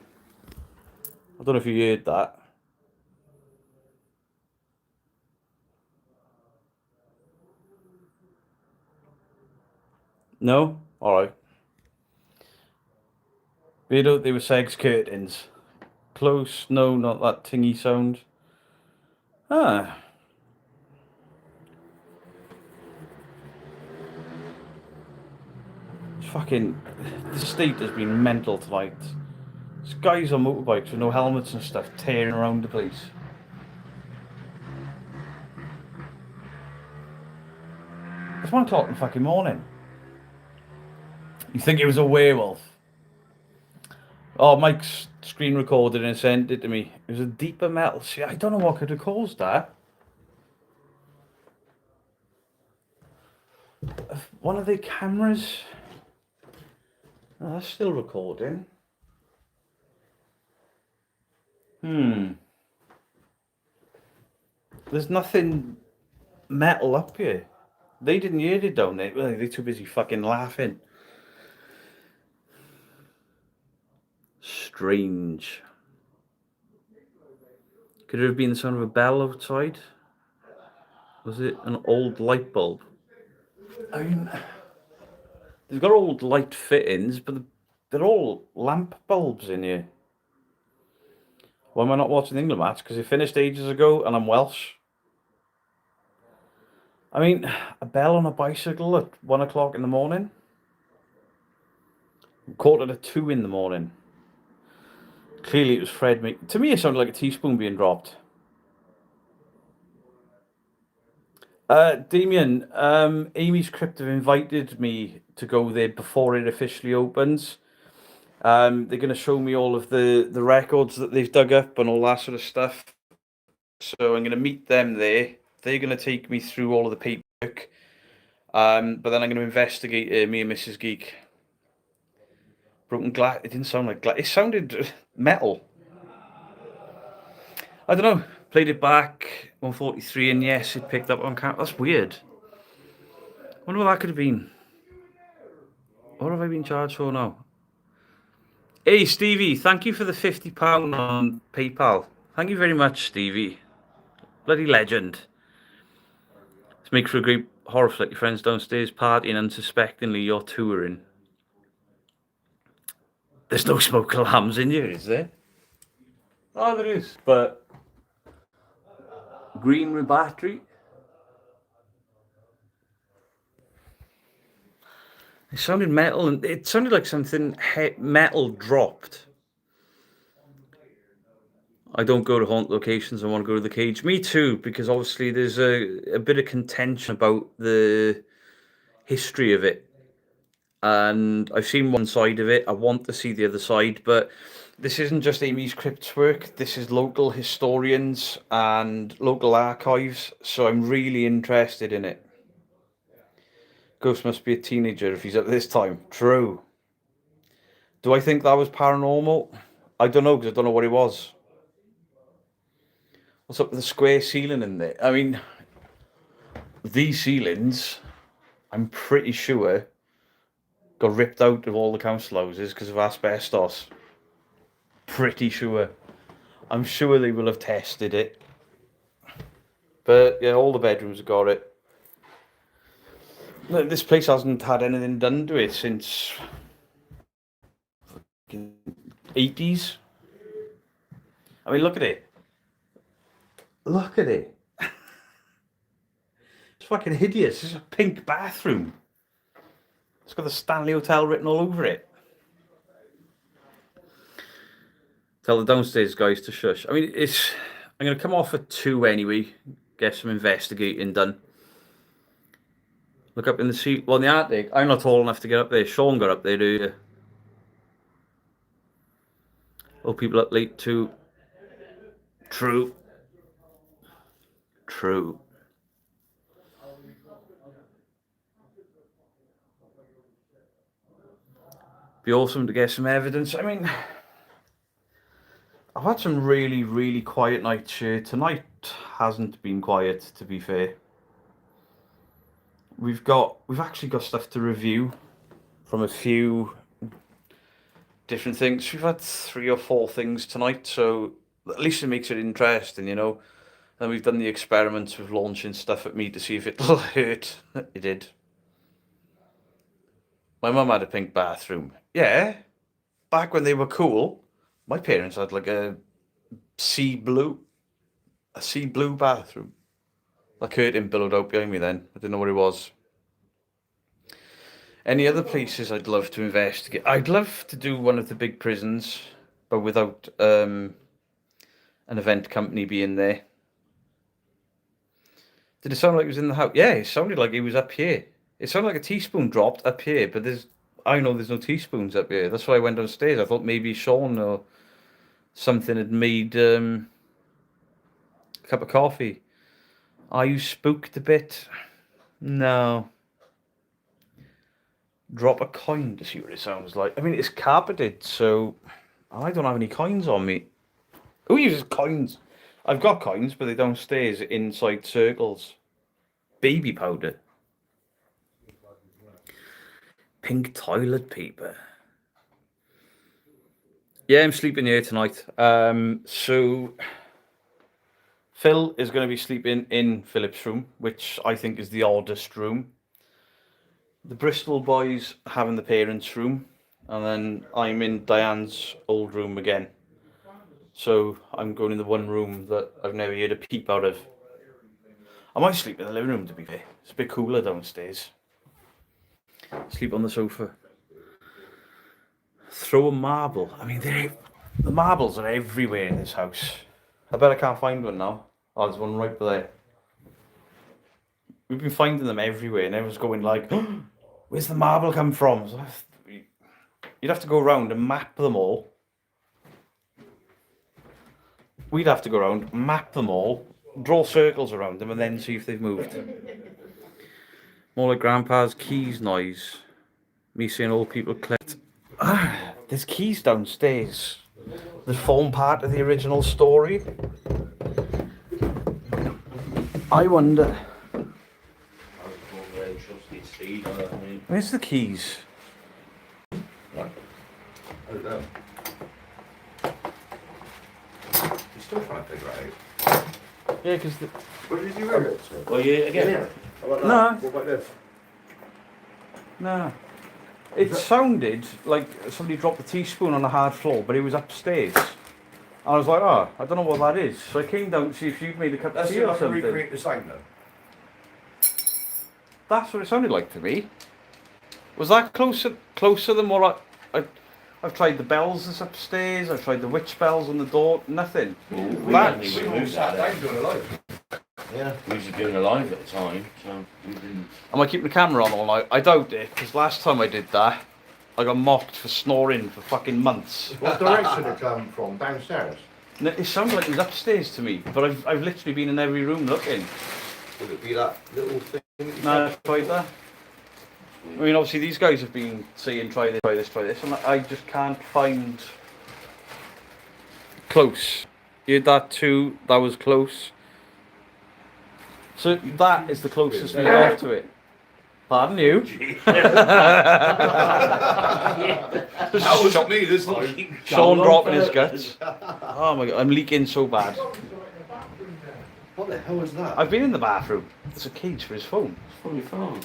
I don't know if you heard that. No? Alright. They were sex curtains. Close? No, not that tingy sound. Ah. It's fucking... The state has been mental tonight. There's guys on motorbikes with no helmets and stuff tearing around the place. It's 1 o'clock in the fucking morning. You think it was a werewolf? Oh, Mike's screen recorded and sent it to me. It was a deeper metal. See, I don't know what could have caused that. One of the cameras. Oh, that's still recording. There's nothing metal up here. They didn't hear it down there. Well, they're too busy fucking laughing. Strange. Could it have been the sound of a bell outside? Was it an old light bulb? I mean, they've got old light fittings, but they're all lamp bulbs in here. Why am I not watching the England match? Because it finished ages ago and I'm Welsh. I mean, a bell on a bicycle at 1 o'clock in the morning? 1:45 in the morning. Clearly it was Fred. To me, it sounded like a teaspoon being dropped. Damien, Amy's Crypt have invited me to go there before it officially opens. They're going to show me all of the records that they've dug up and all that sort of stuff. So I'm going to meet them there. They're going to take me through all of the paperwork. But then I'm going to investigate me and Mrs. Geek. Broken glass. It didn't sound like glass. It sounded metal. I don't know. Played it back 143 and yes, it picked up on camera. That's weird. I wonder what that could have been. What have I been charged for now? Hey Stevie, thank you for the £50 on PayPal. Thank you very much, Stevie. Bloody legend. Let's make for a great horror flick. Your friends downstairs partying unsuspectingly you're touring. There's no smoke alarms in here, is there? Oh, there is. But green with battery. It sounded metal, and it sounded like something metal dropped. I don't go to haunt locations. I want to go to the cage. Me too, because obviously there's a bit of contention about the history of it. And I've seen one side of it. I want to see the other side, but this isn't just Amy's Crypt's work. This is local historians and local archives. So I'm really interested in it. Ghost must be a teenager if he's up this time. True. Do I think that was paranormal? I don't know, because I don't know what it was. What's up with the square ceiling in there? I mean, these ceilings, I'm pretty sure, got ripped out of all the council houses because of asbestos. Pretty sure. I'm sure they will have tested it. But yeah, all the bedrooms have got it. This place hasn't had anything done to it since 80s. I mean, look at it. Look at it. It's fucking hideous. It's a pink bathroom. It's got the Stanley Hotel written all over it. Tell the downstairs guys to shush. I mean, I'm going to come off at 2 anyway. Get some investigating done. Look up in the attic. I'm not tall enough to get up there. Sean got up there earlier. Oh, people up late too. True. Be awesome to get some evidence. I mean, I've had some really, really quiet nights here. Tonight hasn't been quiet, to be fair. We've actually got stuff to review from a few different things. We've had 3 or 4 things tonight, so at least it makes it interesting, you know. And we've done the experiments with launching stuff at me to see if it'll hurt. It did. My mum had a pink bathroom. Yeah, back when they were cool, my parents had like a sea blue bathroom. The curtain billowed out behind me then. I didn't know what it was. Any other places I'd love to investigate? I'd love to do one of the big prisons, but without an event company being there. Did it sound like it was in the house? Yeah, it sounded like it was up here. It sounded like a teaspoon dropped up here, but I know there's no teaspoons up here. That's why I went downstairs. I thought maybe Sean or something had made a cup of coffee. Are you spooked a bit? No. Drop a coin to see what it sounds like. I mean, it's carpeted, so I don't have any coins on me. Who uses coins? I've got coins, but they're downstairs inside circles. Baby powder. Pink toilet paper. Yeah, I'm sleeping here tonight. So Phil is going to be sleeping in Philip's room, which I think is the oddest room. The Bristol boys have in the parents' room, and then I'm in Diane's old room again. So I'm going in the one room that I've never heard a peep out of. I might sleep in the living room, to be fair. It's a bit cooler downstairs. Sleep on the sofa. Throw a marble. I mean, the marbles are everywhere in this house. I bet I can't find one now. Oh, there's one right there. We've been finding them everywhere, and everyone's going like, oh, where's the marble come from? So you'd have to go around and map them all. We'd have to go around, map them all, draw circles around them, and then see if they've moved. More like Grandpa's keys noise. Me seeing old people collect. Ah, there's keys downstairs. They form part of the original story. I wonder. Where's the keys? I don't know. You're still trying to figure it out. Yeah, because Where did you hear it? Well, yeah, again. Yeah. How about that? No. What about this? no. It sounded like somebody dropped a teaspoon on the hard floor, but it was upstairs. I was like, oh, I don't know what that is. So I came down to see if you'd made a cup of Let's see tea if or I can something. recreate the sound then. That's what it sounded like to me. Was that closer than what I've tried the bells that's upstairs, I've tried the witch bells on the door, nothing. That's, We all sat down doing it live. Yeah. We was doing it live at the time, so we didn't. am I keeping the camera on all night? I doubt it, because last time I did that, I got mocked for snoring for fucking months. What direction did it come from? Downstairs? No, it sounded like it was upstairs to me, but I've literally been in every room looking. Would it be that little thing? that you No, I tried that. I mean, obviously these guys have been saying try this, and I just can't find close. You heard that too? That was close. So that is the closest we got to it. Pardon you. That wasn't me this time. Sean dropping his guts. Oh my god, I'm leaking so bad. What the hell is that? I've been in the bathroom. There's a cage for his phone. It's probably fine.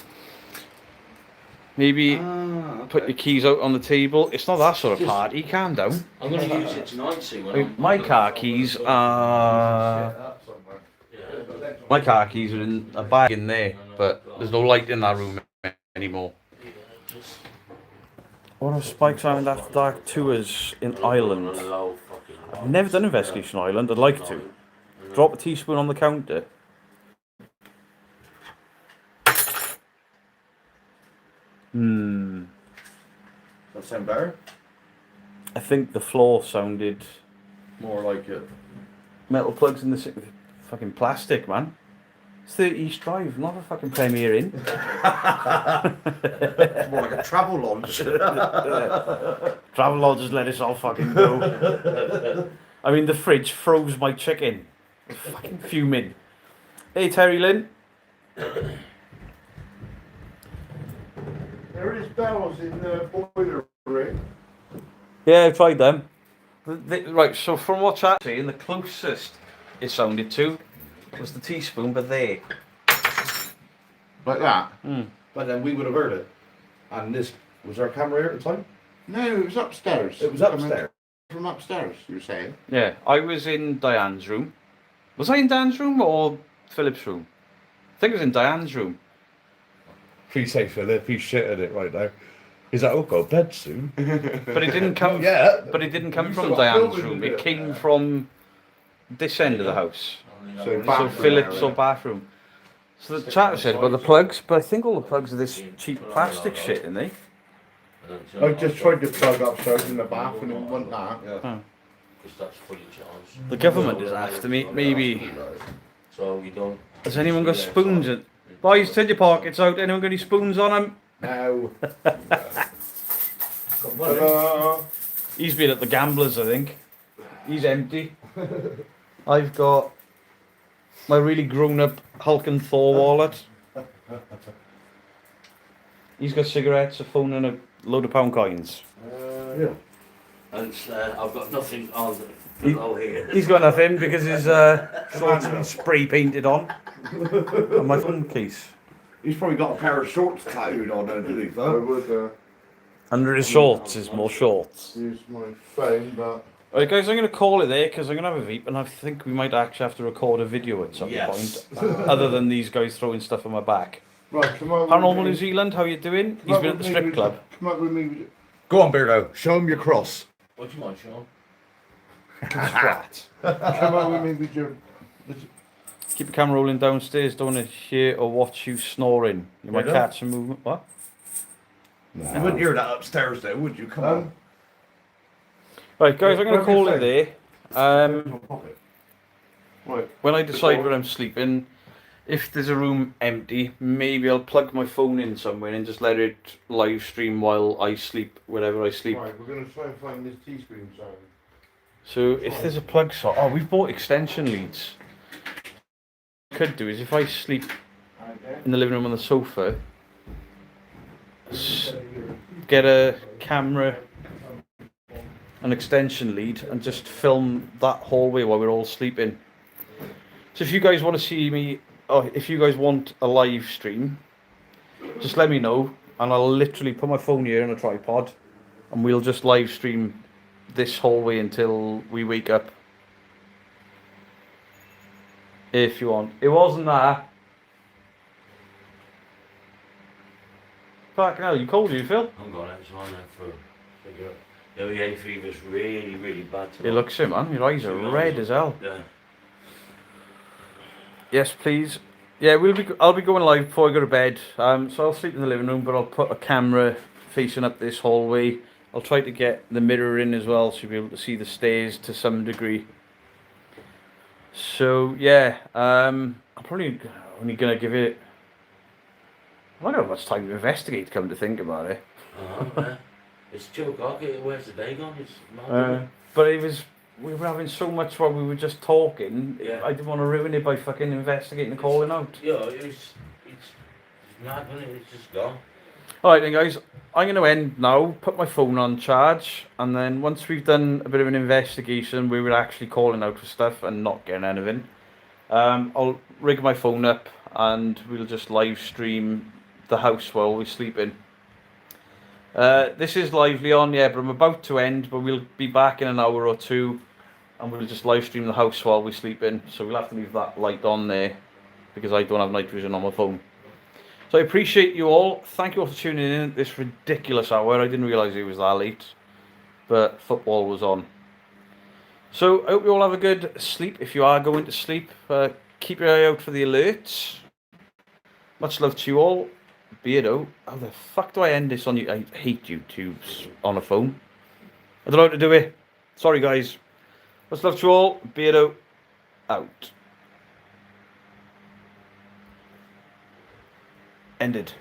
Maybe Ah, put your keys out on the table. It's not that sort of party. Calm down. I'm going to use it tonight, see when I'm... My car keys are... My car keys are in a bag in there, but there's no light in that room anymore. One of Spike's Island After Dark tours in Ireland. I've never done Investigation Island. I'd like to. Drop a teaspoon on the counter. That sound better? I think the floor sounded More like it. metal plugs in the fucking plastic, man. It's 30 East Drive, not a fucking Premier Inn. More like a travel lodge. Travel lodges let us all fucking go. I mean, the fridge froze my chicken. Fucking fuming. Hey, Terry Lynn. There is bells in the boiler room. Yeah, I've tried them. Right, so from what chat's saying, the closest it sounded to was the teaspoon, but there. Like that? But then we would have heard it. And this was our camera here at the time? No, it was upstairs. It was upstairs. From upstairs, you were saying? Yeah, I was in Diane's room. Was I in Diane's room or Philip's room? I think it was in Diane's room. Please say Philip, he's shitting it right now. He's like, oh, go to bed soon. But it didn't come. Yeah. But it didn't come You from still got Diane's building room. to It do. came from this end of the house. So So bathroom Philip's area. or bathroom. So the chat said about the plugs, but I think all the plugs are this cheap plastic shit, isn't they? I just tried to plug upstairs in the bath and it wasn't that. Yeah. The government is after me. Maybe. So we don't. Has anyone got spoons? Boys, take your pockets out. Anyone got any spoons on them? No. He's been at the Gamblers, I think. He's empty. I've got my really grown-up Hulk and Thor wallet. He's got cigarettes, a phone, and a load of pound coins. Yeah. And I've got nothing on He- below here. He's got nothing because his shorts have been spray painted on. And my phone case. He's probably got a pair of shorts tattooed on underneath, I though. would Under his shorts is more shorts. use my phone, but Alright guys, I'm going to call it there because I'm going to have a veep and I think we might actually have to record a video at some Yes. point. Other than these guys throwing stuff on my back. right, come on. Paranormal New Zealand, how you doing? He's been at the strip club. Come up with me. Go on, Beardo. Show him your cross. What do you want, Sean? Splat. Come up with me with your. Keep the camera rolling downstairs, don't want to hear or watch you snoring. You might Yeah. catch some movement. What? You wouldn't hear that upstairs, though, would you? Come on. Right guys, I'm going to Where call have it you there. Right. When I decide where I'm sleeping, if there's a room empty, maybe I'll plug my phone in somewhere and just let it live stream while I sleep, wherever I sleep. Right, we're going to try and find this teaspoon sound. So if there's a plug socket, oh, we've bought extension leads. What I could do is if I sleep in the living room on the sofa, get a camera, an extension lead, and just film that hallway while we're all sleeping. So if you guys want to see me, or if you guys want a live stream, just let me know, and I'll literally put my phone here on a tripod, and we'll just live stream this hallway until we wake up. If you want. It wasn't that. Fucking hell, you cold, you Phil? I'm going outside now for figure out. The hay fever's really, really bad. You look so, man. Your eyes are red as hell. Yeah. Yes, please. Yeah, I'll be going live before I go to bed. So I'll sleep in the living room, but I'll put a camera facing up this hallway. I'll try to get the mirror in as well, so you'll be able to see the stairs to some degree. So yeah, I'm probably only gonna give it. I don't have much time to investigate. Come to think about it, Yeah. It's 2 o'clock. Where's the day gone? It's mad. but we were having so much while we were just talking. Yeah. I didn't want to ruin it by fucking investigating and calling out. Yeah, it's mad, isn't it? It's just gone. Alright then guys, I'm going to end now, put my phone on charge, and then once we've done a bit of an investigation, we were actually calling out for stuff and not getting anything. I'll rig my phone up and we'll just live stream the house while we're sleeping. This is lively on, yeah, but I'm about to end, but we'll be back in an hour or two and we'll just live stream the house while we're sleeping, so we'll have to leave that light on there because I don't have night vision on my phone. So I appreciate you all. Thank you all for tuning in at this ridiculous hour. I didn't realise it was that late, but football was on. So I hope you all have a good sleep. If you are going to sleep, keep your eye out for the alerts. Much love to you all. Beardo, how the fuck do I end this on you? I hate YouTube's on a phone. I don't know how to do it. Sorry, guys. Much love to you all. Beardo, out. Ended.